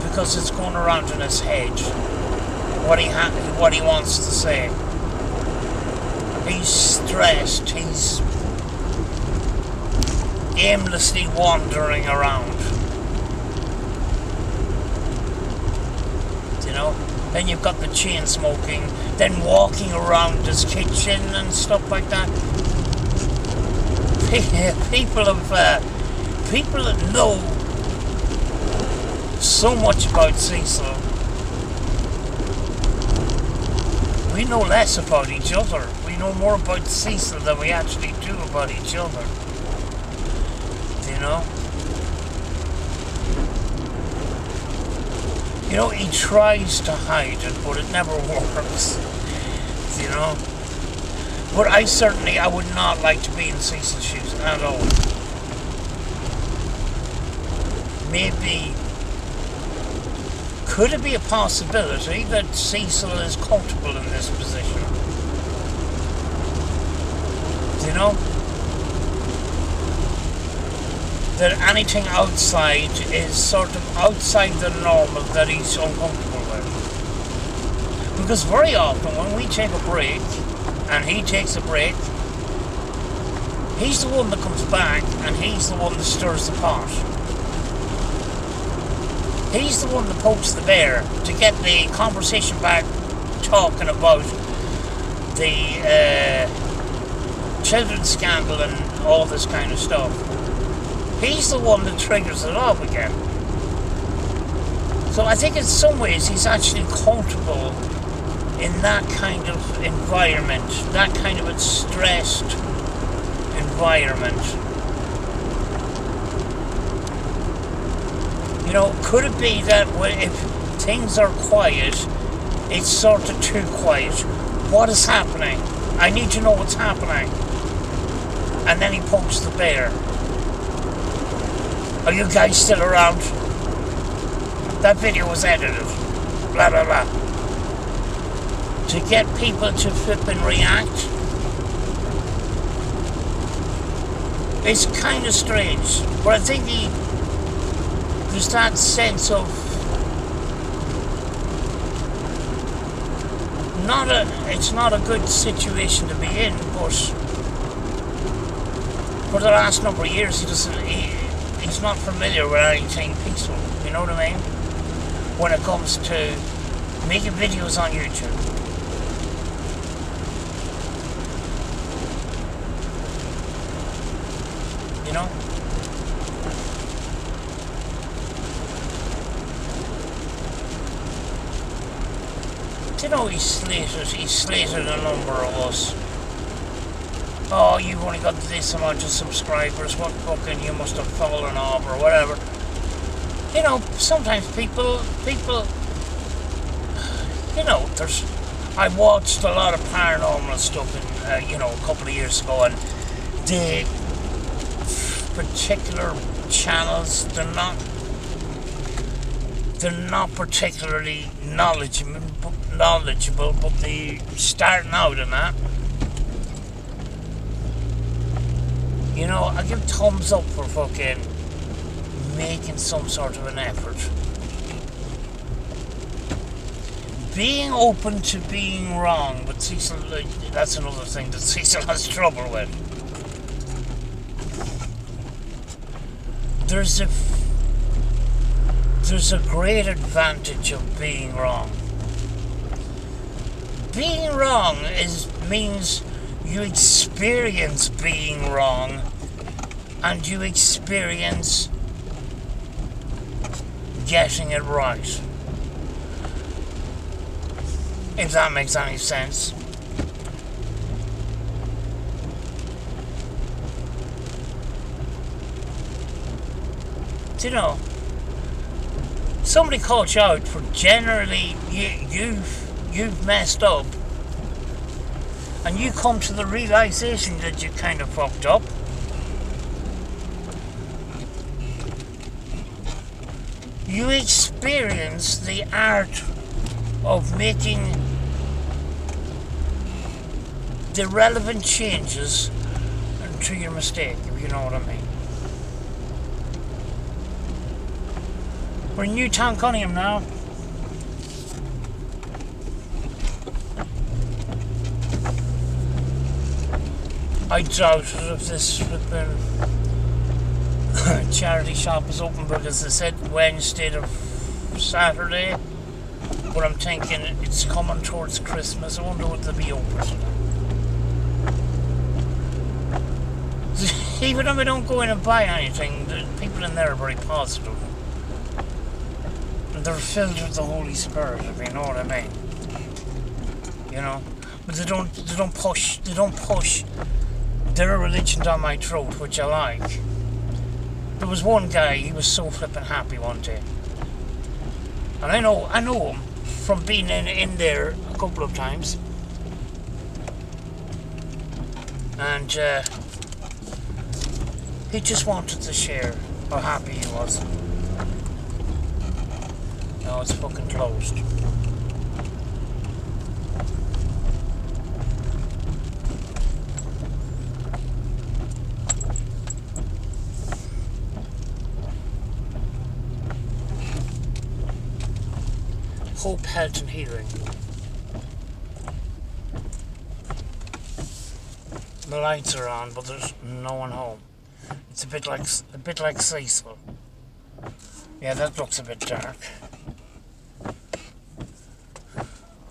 because it's going around in his head what he wants to say. He's stressed, he's aimlessly wandering around. You know? Then you've got the chain smoking, then walking around his kitchen and stuff like that. People that know so much about Cecil, we know less about each other. We know more about Cecil than we actually do about each other. You know? He tries to hide it, but it never works. You know? But I would not like to be in Cecil's shoes at all. Maybe, could it be a possibility that Cecil is comfortable in this position? Do you know? That anything outside is sort of outside the normal that he's uncomfortable with. Because very often when we take a break, and he takes a break, he's the one that comes back and he's the one that stirs the pot. He's the one that pokes the bear to get the conversation back talking about the children's scandal and all this kind of stuff. He's the one that triggers it off again. So I think in some ways he's actually comfortable in that kind of environment, that kind of a stressed environment. You know, could it be that if things are quiet, it's sort of too quiet? What is happening? I need to know what's happening. And then he pokes the bear. Are you guys still around? That video was edited. Blah, blah, blah. To get people to flip and react. It's kind of strange. But I think there's that sense of it's not a good situation to be in, but for the last number of years he's not familiar with anything peaceful, you know what I mean? When it comes to making videos on YouTube. You know? You know, he slated a number of us. Oh, you've only got this amount of subscribers, what fucking, you must have fallen off or whatever. You know, sometimes people, you know, I watched a lot of paranormal stuff in, you know, a couple of years ago, and the particular channels, they're not particularly knowledgeable, but they starting out in that. You know, I give thumbs up for fucking making some sort of an effort. Being open to being wrong, but Cecil, that's another thing that Cecil has trouble with. There's a great advantage of being wrong. Being wrong means you experience being wrong, and you experience getting it right. If that makes any sense. Do you know, somebody calls you out for generally you've messed up, and you come to the realization that you kind of fucked up. You experience the art of making the relevant changes to your mistake, if you know what I mean. We're in Newtown, Cunningham now. I doubt if this flipping charity shop is open, because they said Wednesday to Saturday, but I'm thinking it's coming towards Christmas. I wonder would they be open today. Even if I don't go in and buy anything, the people in there are very positive. And they're filled with the Holy Spirit, if you know what I mean. You know? But they don't push their religion down my throat, which I like. There was one guy, he was so flippin' happy one day. And I know him from being in there a couple of times. And he just wanted to share how happy he was. Now it's fucking closed. Hope, health and healing. The lights are on, but there's no one home. It's a bit like Cecil. Yeah, that looks a bit dark.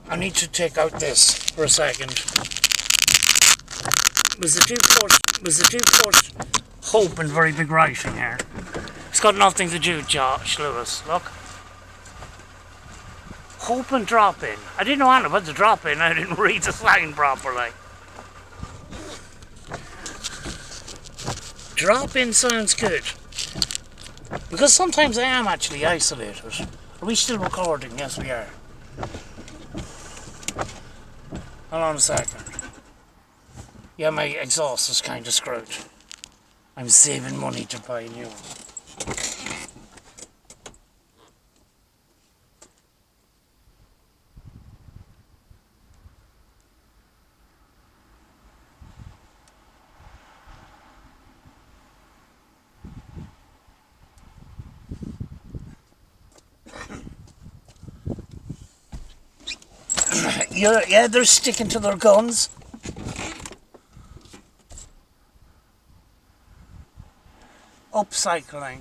I need to take out this for a second. Was the two put hope in very big writing here? It's got nothing to do with Josh Lewis. Look. Hope and drop in. I didn't know anything about the drop in. I didn't read the sign properly. Drop in sounds good. Because sometimes I am actually isolated. Are we still recording? Yes, we are. Hold on a second. Yeah, my exhaust is kind of screwed. I'm saving money to buy a new one. Yeah, they're sticking to their guns. Upcycling.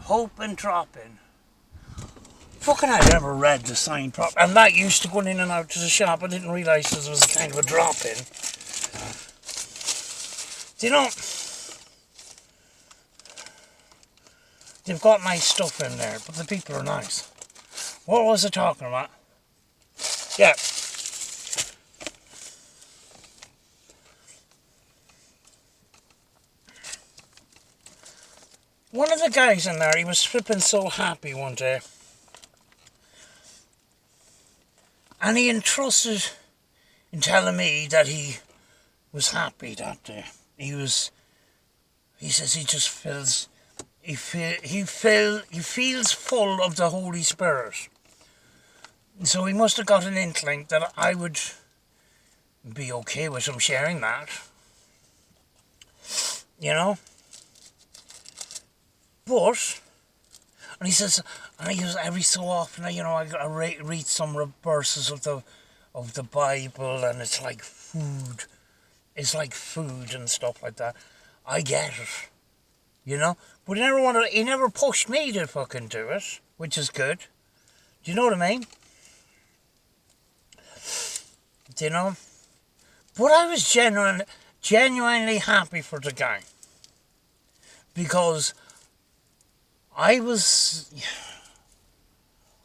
Hope and drop in. Fucking I never read the sign properly. I'm not used to going in and out to the shop. I didn't realise this was kind of a drop in. You know, they've got nice stuff in there, but the people are nice. What was I talking about? Yeah. One of the guys in there, he was flipping so happy one day. And he entrusted in telling me that he was happy that day. He says he just feels, he feels full of the Holy Spirit. So he must have got an inkling that I would be okay with him sharing that. You know? But, and he says every so often, you know, I read some verses of the Bible, and it's like food. It's like food and stuff like that. I get it. You know? But he never pushed me to fucking do it, which is good. Do you know what I mean? Do you know? But I was genuinely happy for the guy. Because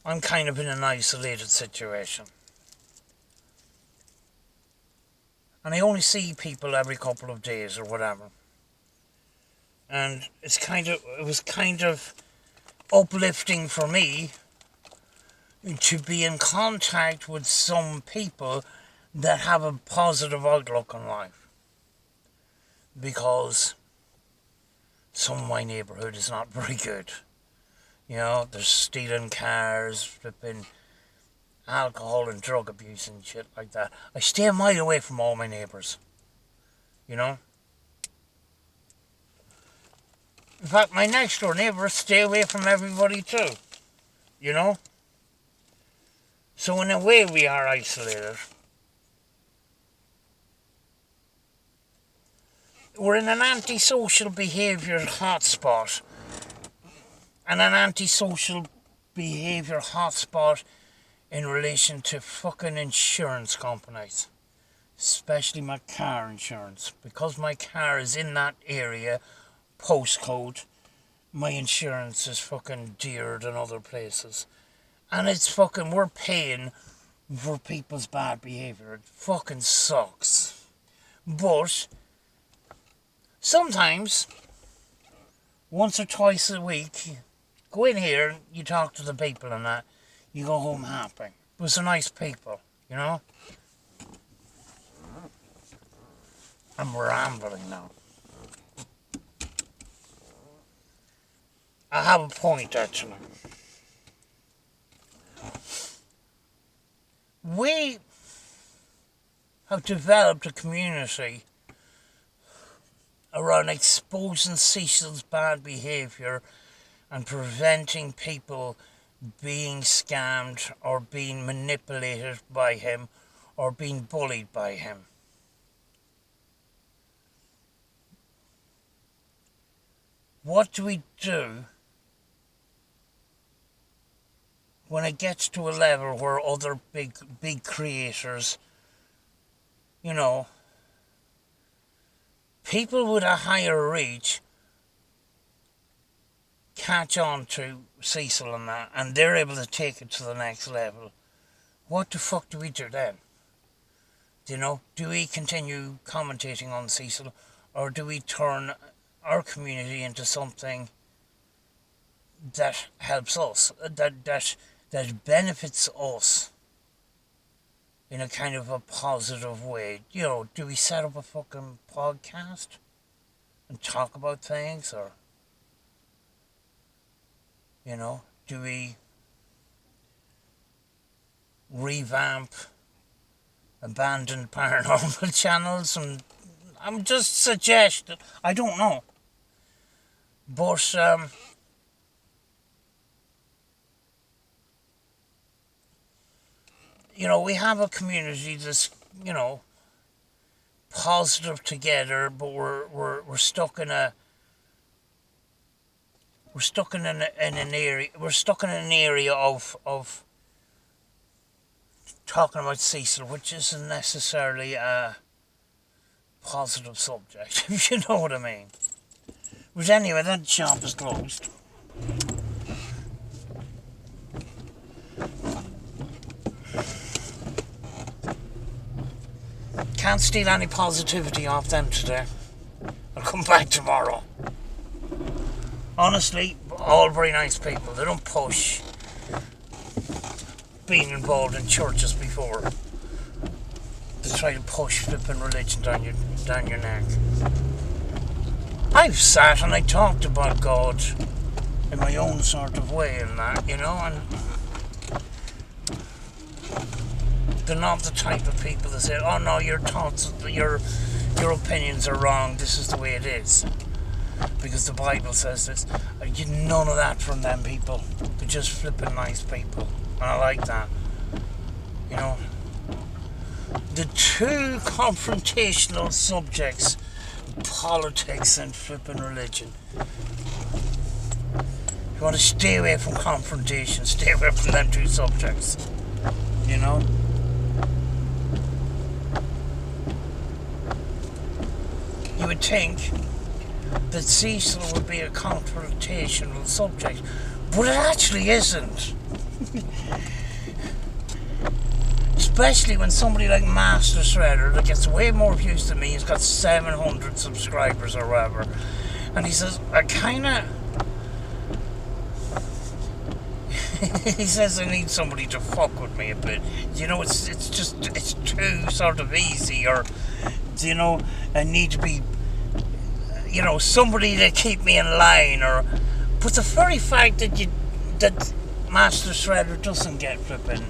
I'm kind of in an isolated situation. And I only see people every couple of days or whatever. And it was kind of uplifting for me to be in contact with some people that have a positive outlook on life. Because some of my neighbourhood is not very good. You know, there's stealing cars, flipping alcohol and drug abuse and shit like that. I stay a mile away from all my neighbours. You know? In fact, my next door neighbours stay away from everybody too. You know? So in a way we are isolated. We're in an antisocial behaviour hotspot. And an antisocial behaviour hotspot in relation to fucking insurance companies. Especially my car insurance. Because my car is in that area, postcode, my insurance is fucking dearer than other places. And it's fucking, we're paying for people's bad behaviour. It fucking sucks. But sometimes, once or twice a week, go in here, you talk to the people and that, you go home happy. It was a nice people, you know? I'm rambling now. I have a point, actually. We have developed a community around exposing Cecil's bad behaviour and preventing people being scammed or being manipulated by him or being bullied by him. What do we do when it gets to a level where other big creators, you know, people with a higher reach catch on to Cecil and that, and they're able to take it to the next level? What the fuck do we do then? You know, do we continue commentating on Cecil, or do we turn our community into something that helps us, that benefits us in a kind of a positive way? You know, do we set up a fucking podcast and talk about things, or, you know, do we revamp abandoned paranormal channels? And I'm just suggesting, I don't know, but you know, we have a community that's, you know, positive together, but we're stuck in an area of talking about Cecil, which isn't necessarily a positive subject, if you know what I mean. But anyway, that shop is closed. Can't steal any positivity off them today. I'll come back tomorrow. Honestly, all very nice people. They don't push being involved in churches before. They try to push flipping religion down your neck. I've sat and I talked about God in my own sort of way and that, you know, and they're not the type of people that say, oh no, your thoughts, your opinions are wrong, this is the way it is. Because the Bible says this. I get none of that from them people. They're just flipping nice people. And I like that. You know, the two confrontational subjects, politics and flipping religion. If you want to stay away from confrontation, stay away from them two subjects. You know? You would think that Cecil would be a confrontational subject, but it actually isn't. Especially when somebody like Master Shredder, that gets way more views than me, he's got 700 subscribers or whatever, and he says, he says, I need somebody to fuck with me a bit. You know, it's too sort of easy, or, you know, I need to be, you know, somebody to keep me in line, or, but the very fact that Master Shredder doesn't get flipping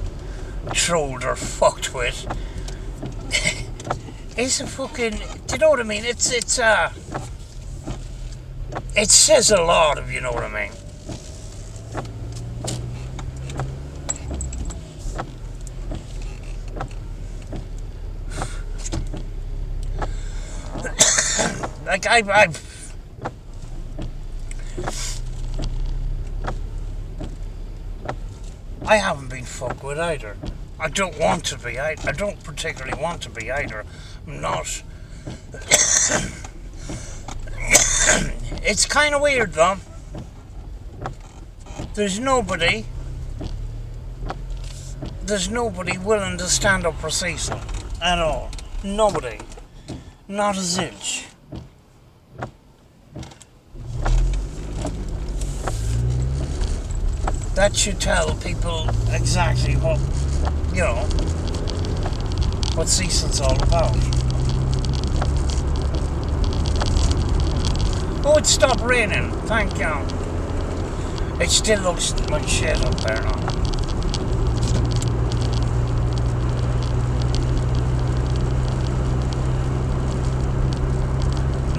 trolled or fucked with is a fucking, do you know what I mean? It says a lot, if you know what I mean. Like I haven't been fucked with either. I don't want to be. I don't particularly want to be either. I'm not. It's kind of weird though. There's nobody willing to stand up for Cecil at all. Nobody. Not a zilch. That should tell people exactly what, you know, what Cecil's all about. Oh, it stopped raining. Thank God. It still looks like shit up there now.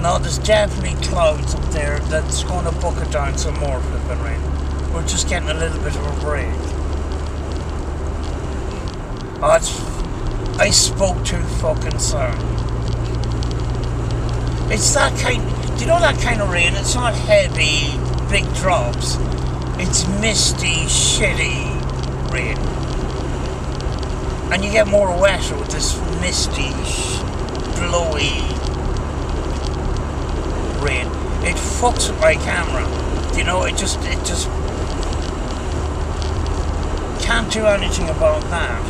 No, there's definitely clouds up there that's going to bucket down some more flipping rain. We're just getting a little bit of a break. Oh, I spoke too fucking soon. It's that kind, do you know that kind of rain? It's not heavy, big drops. It's misty, shitty rain. And you get more wetter with this misty, blowy rain. It fucks with my camera. You know, it just can't do anything about that.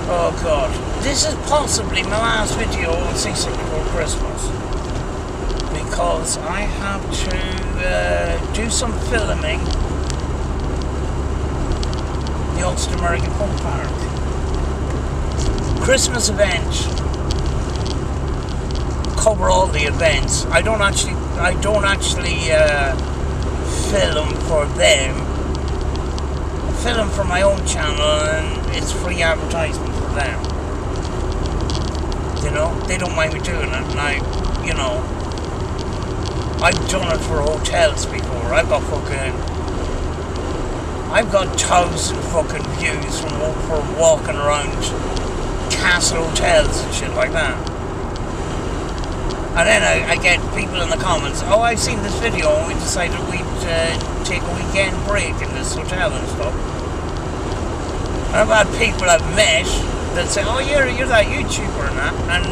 Oh God, this is possibly my last video on Seasick before Christmas, because I have to do some filming the Ulster American Pump Park Christmas event. Cover all the events. I don't actually film for them. I film for my own channel, and it's free advertisement for them. You know, they don't mind me doing it, and I've done it for hotels before. I've got 1,000 fucking views from walking around castle hotels and shit like that. And then I get people in the comments, oh, I've seen this video and we decided we'd take a weekend break in this hotel and stuff. And I've had people I've met that say, oh, you're that YouTuber and that, and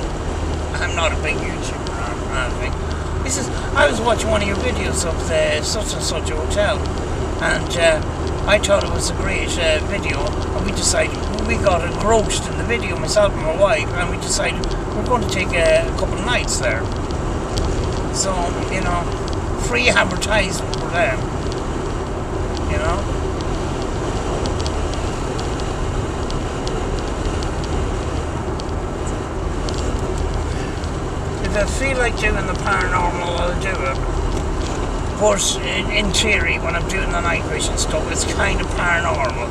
I'm not a big YouTuber or anything. He says, I was watching one of your videos of such and such a hotel, and I thought it was a great video, and we decided, we got engrossed in the video, myself and my wife, and we decided we're going to take a couple of nights there. So, you know, free advertisement for them, you know. If I feel like doing the paranormal, I'll do it. Of course, in theory, when I'm doing the night vision stuff, it's kind of paranormal.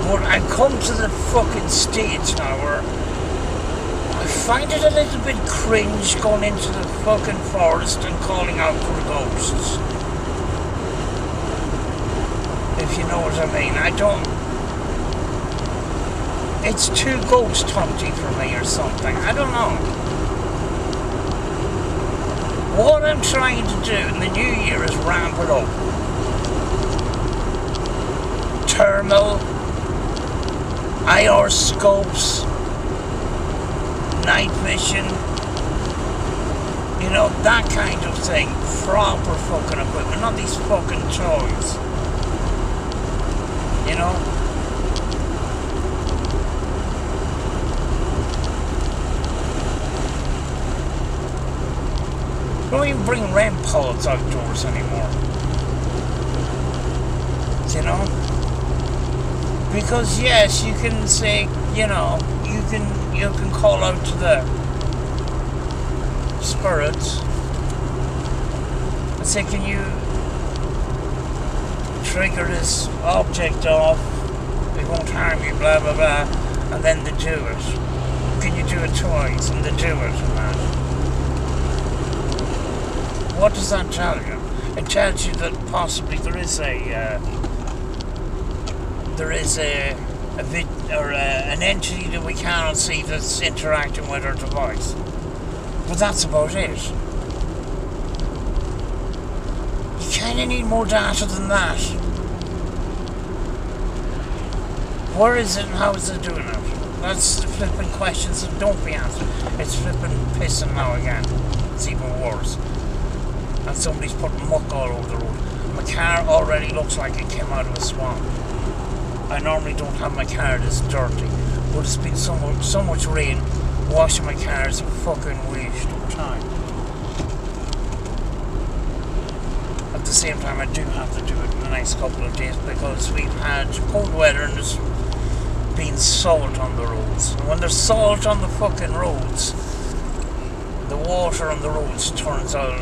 But I've come to the fucking stage now where I find it a little bit cringe going into the fucking forest and calling out for ghosts. If you know what I mean. I don't... It's too ghost hunting for me or something. I don't know. What I'm trying to do in the new year is ramp it up. Thermal, IR scopes, night vision, you know, that kind of thing. Proper fucking equipment, not these fucking toys. You know? Don't even bring REM pods outdoors anymore. You know? Because yes, you can say, you know, you can call out to the spirits and say, can you trigger this object off? It won't harm you, blah blah blah, and then they do it. Can you do it twice? And they do it and that. What does that tell you? It tells you that possibly there is an entity that we cannot see that's interacting with our device. But that's about it. You kind of need more data than that. Where is it and how is it doing it? That's the flipping questions that don't be answered. It's flipping pissing now again. It's even worse. And somebody's putting muck all over the road. My car already looks like it came out of a swamp. I normally don't have my car this dirty, but it's been so much rain, washing my car is a fucking waste of time. the same time, I do have to do it in the next couple of days because we've had cold weather and there's been salt on the roads. And when there's salt on the fucking roads, the water on the roads turns out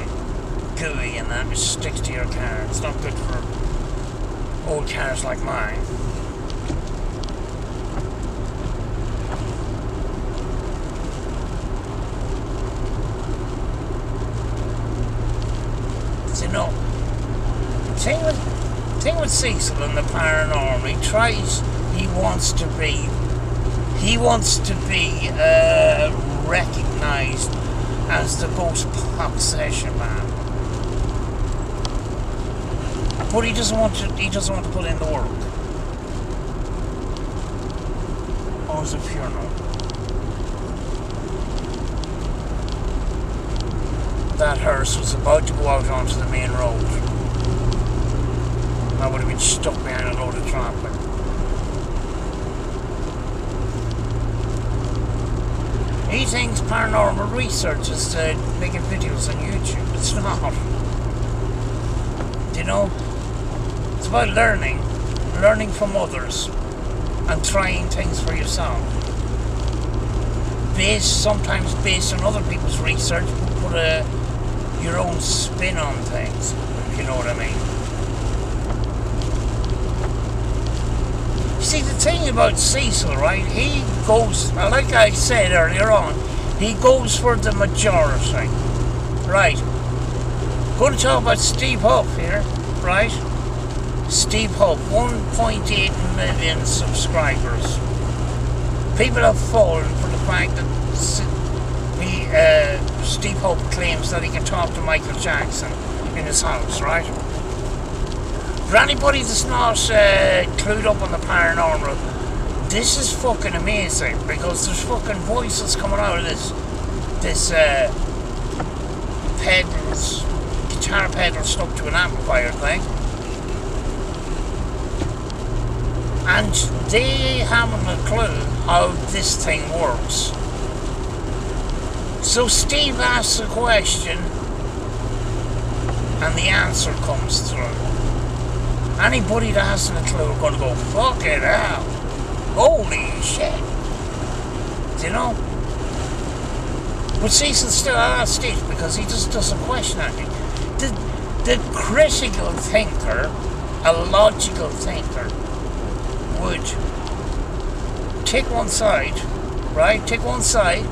gooey and that sticks to your car. It's not good for old cars like mine. You know, the thing with Cecil and the paranormal, he wants to be recognised as the ghost possession man, but he doesn't want to put in the work. Or is it pure no? That hearse was about to go out onto the main road. I would have been stuck behind a load of traffic. He thinks paranormal research is making videos on YouTube. It's not. You know? It's about learning from others, and trying things for yourself. Sometimes based on other people's research, but put your own spin on things, if you know what I mean. You see, the thing about Cecil, right, he goes, like I said earlier on, he goes for the majority. Right. Going to talk about Steve Huff here, right? Steve Huff, 1.8 million subscribers. People have fallen for the fact that Steve Huff claims that he can talk to Michael Jackson in his house, right? For anybody that's not clued up on the paranormal, this is fucking amazing because there's fucking voices coming out of this guitar pedal stuck to an amplifier thing, and they haven't a clue how this thing works. So Steve asks a question and the answer comes through. Anybody that hasn't a clue are going to go, fuck it out. Holy shit. Do you know? But Cecil still asks it because he just doesn't question anything. The critical thinker, a logical thinker, would take one side, right? Take one side,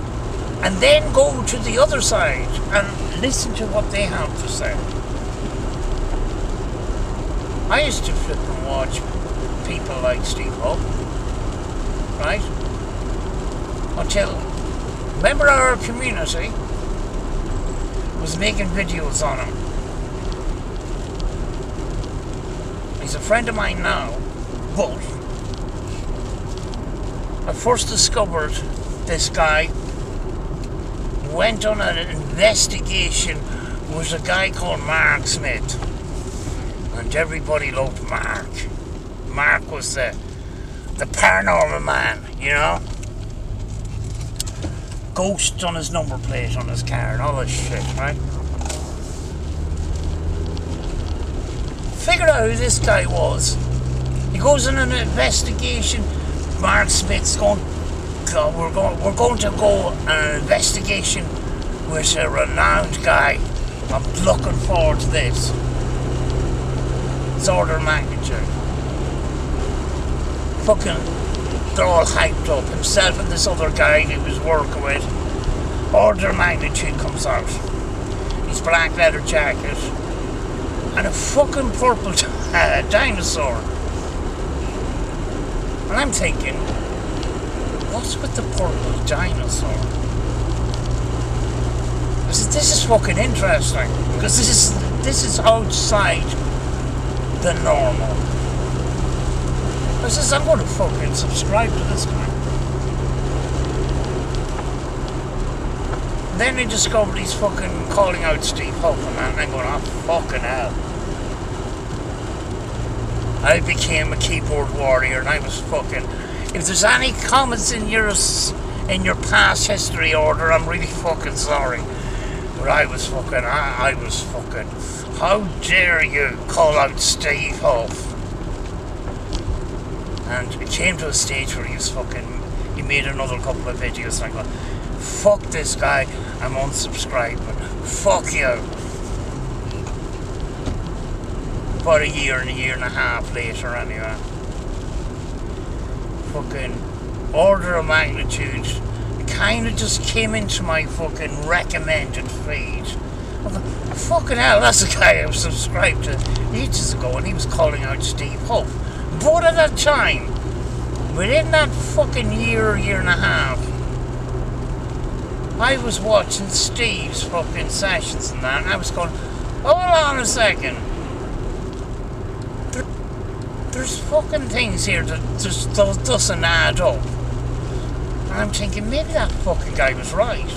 and then go to the other side and listen to what they have to say. I used to flip and watch people like Steve Huff, right? Until, remember our community was making videos on him. He's a friend of mine now, but I first discovered this guy, went on an investigation with a guy called Mark Smith, and everybody loved Mark. Mark was the paranormal man, you know? Ghost on his number plate on his car and all this shit, right? Figured out who this guy was. He goes on an investigation. Mark Smith's going, we're going to go on an investigation with a renowned guy. I'm looking forward to this. It's order of magnitude. Fucking, they're all hyped up. Himself and this other guy he was working with. Order of magnitude comes out. His black leather jacket and a fucking purple dinosaur. And I'm thinking, what's with the purple dinosaur? I said, this is fucking interesting because this is outside the normal. I says, I'm going to fucking subscribe to this guy. Then I discovered he's fucking calling out Steve Huff and that, and I'm going, oh fucking hell. I became a keyboard warrior and I was fucking... If there's any comments in your past history order, I'm really fucking sorry. But I was fucking... How dare you call out Steve Huff? And it came to a stage where he made another couple of videos and I go, fuck this guy, I'm unsubscribing. Fuck you. About a year and a half later anyway. Fucking order of magnitude, it kind of just came into my fucking recommended feed. I thought, fucking hell, that's the guy I was subscribed to ages ago, and he was calling out Steve Huff. But at that time, within that fucking year and a half, I was watching Steve's fucking sessions and that, and I was going, hold on a second. There's fucking things here that just doesn't add up. And I'm thinking, maybe that fucking guy was right.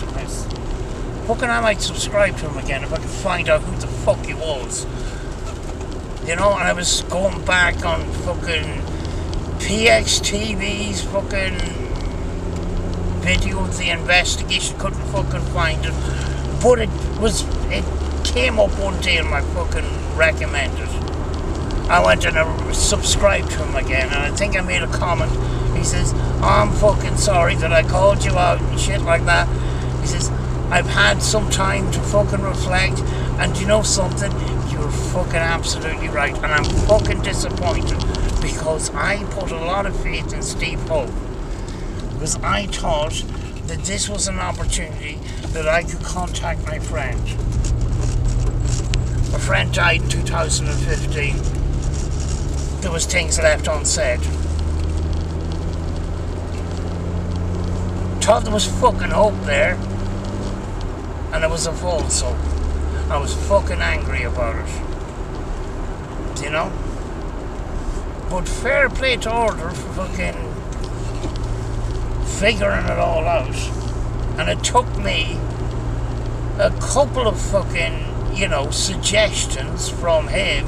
Fucking I might subscribe to him again if I can find out who the fuck he was. You know, and I was going back on fucking PXTV's fucking video of the investigation, couldn't fucking find it. But it came up one day in my fucking recommended. I went and I subscribed to him again, and I think I made a comment. He says, I'm fucking sorry that I called you out and shit like that. He says, I've had some time to fucking reflect, and you know something? You're fucking absolutely right, and I'm fucking disappointed because I put a lot of faith in Steve Huff, because I thought that this was an opportunity that I could contact my friend. My friend died in 2015. There was things left unsaid. Thought there was fucking hope there, and it was a false hope. I was fucking angry about it, you know. But fair play to Order for fucking figuring it all out, and it took me a couple of fucking, you know, suggestions from him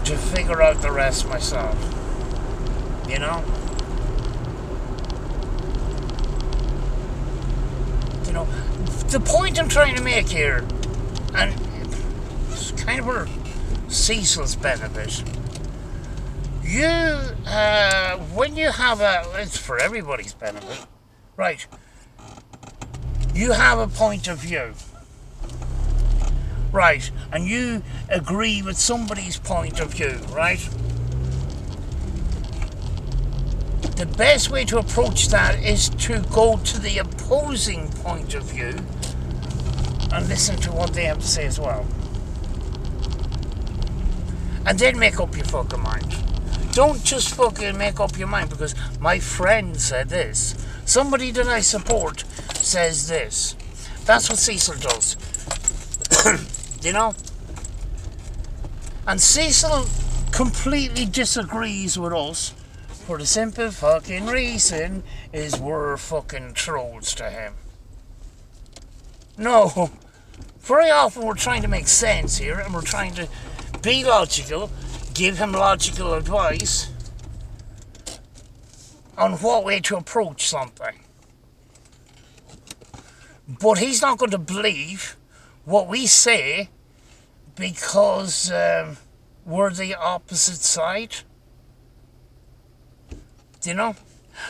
to figure out the rest myself, you know. You know, the point I'm trying to make here, and it's kind of for Cecil's benefit, when you have it's for everybody's benefit, right, you have a point of view, right, and you agree with somebody's point of view, right? The best way to approach that is to go to the opposing point of view and listen to what they have to say as well. And then make up your fucking mind. Don't just fucking make up your mind because my friend said this. Somebody that I support says this. That's what Cecil does. You know? And Cecil completely disagrees with us for the simple fucking reason is we're fucking trolls to him. No. Very often we're trying to make sense here and we're trying to be logical, give him logical advice on what way to approach something. But he's not going to believe what we say because we're the opposite side. You know?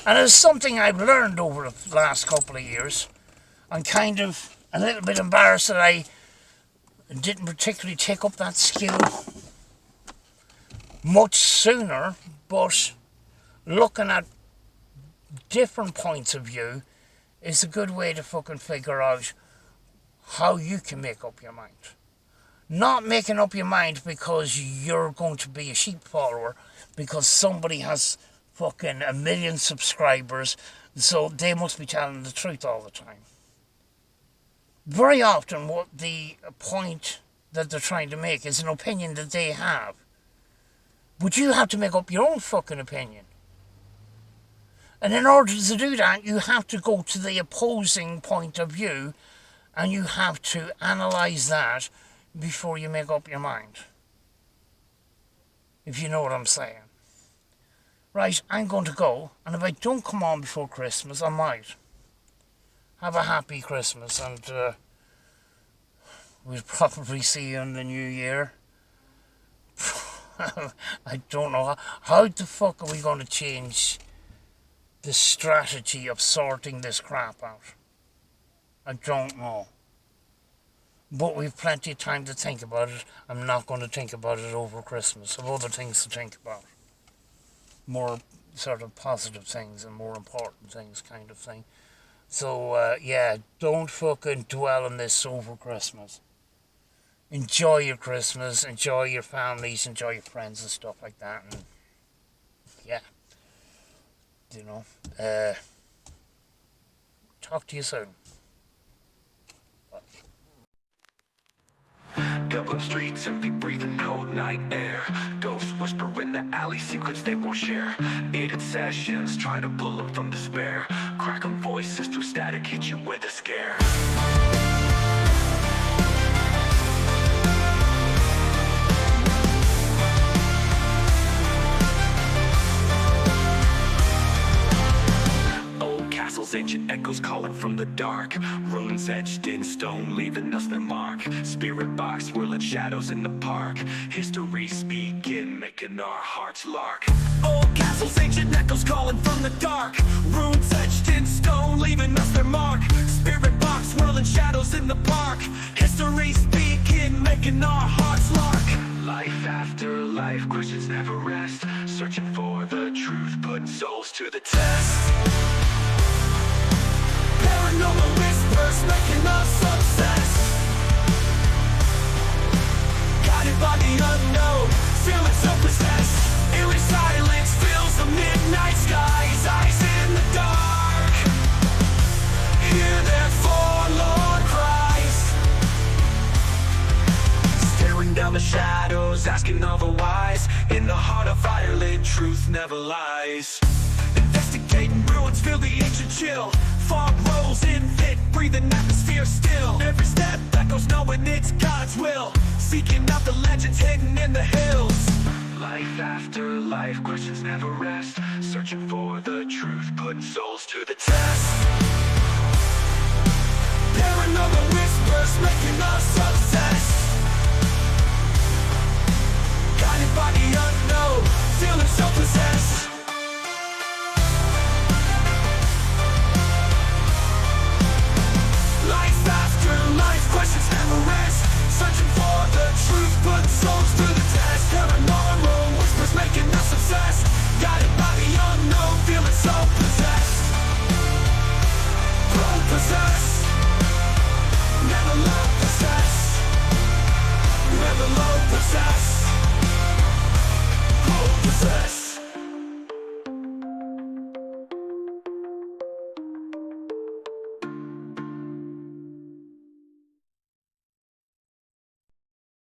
And it's something I've learned over the last couple of years. I'm kind of a little bit embarrassed that I didn't particularly take up that skill much sooner, but looking at different points of view is a good way to fucking figure out how you can make up your mind. Not making up your mind because you're going to be a sheep follower because somebody has fucking 1 million subscribers, so they must be telling the truth all the time. Very often what the point that they're trying to make is an opinion that they have. But you have to make up your own fucking opinion. And in order to do that, you have to go to the opposing point of view and you have to analyse that before you make up your mind. If you know what I'm saying. Right, I'm going to go, and if I don't come on before Christmas, I might. Have a happy Christmas, and We'll probably see you in the new year. I don't know how the fuck are we going to change the strategy of sorting this crap out. I don't know. But we've plenty of time to think about it. I'm not going to think about it over Christmas. I've other things to think about. More sort of positive things and more important things kind of thing. So, yeah, don't fucking dwell on this over Christmas. Enjoy your Christmas, enjoy your families, enjoy your friends and stuff like that. And, yeah. You know, talk to you soon. Dublin streets, empty breathing cold night air. Ghosts whisper in the alley, secrets they won't share. Aided sessions, trying to pull them from despair. Crackling voices through static, hit you with a scare. Ancient echoes calling from the dark. Runes etched in stone, leaving us their mark. Spirit box whirling shadows in the park. History speaking, making our hearts lark. Old castles, ancient echoes calling from the dark. Runes etched in stone, leaving us their mark. Spirit box whirling shadows in the park. History speaking, making our hearts lark. Life after life, questions never rest. Searching for the truth, putting souls to the test. Paranormal whispers making us obsessed. Guided by the unknown, feeling so possessed. Eerie silence fills the midnight skies. Eyes in the dark, hear their forlorn cries. Staring down the shadows, asking of the wise. In the heart of fire-lit truth never lies. Investigating ruins, feel the ancient chill. Fog rolls in thick, breathing atmosphere still. Every step echoes knowing it's God's will. Seeking out the legends hidden in the hills. Life after life, questions never rest. Searching for the truth, putting souls to the test. Paranormal whispers making us obsessed. Guided by the unknown, feeling so possessed.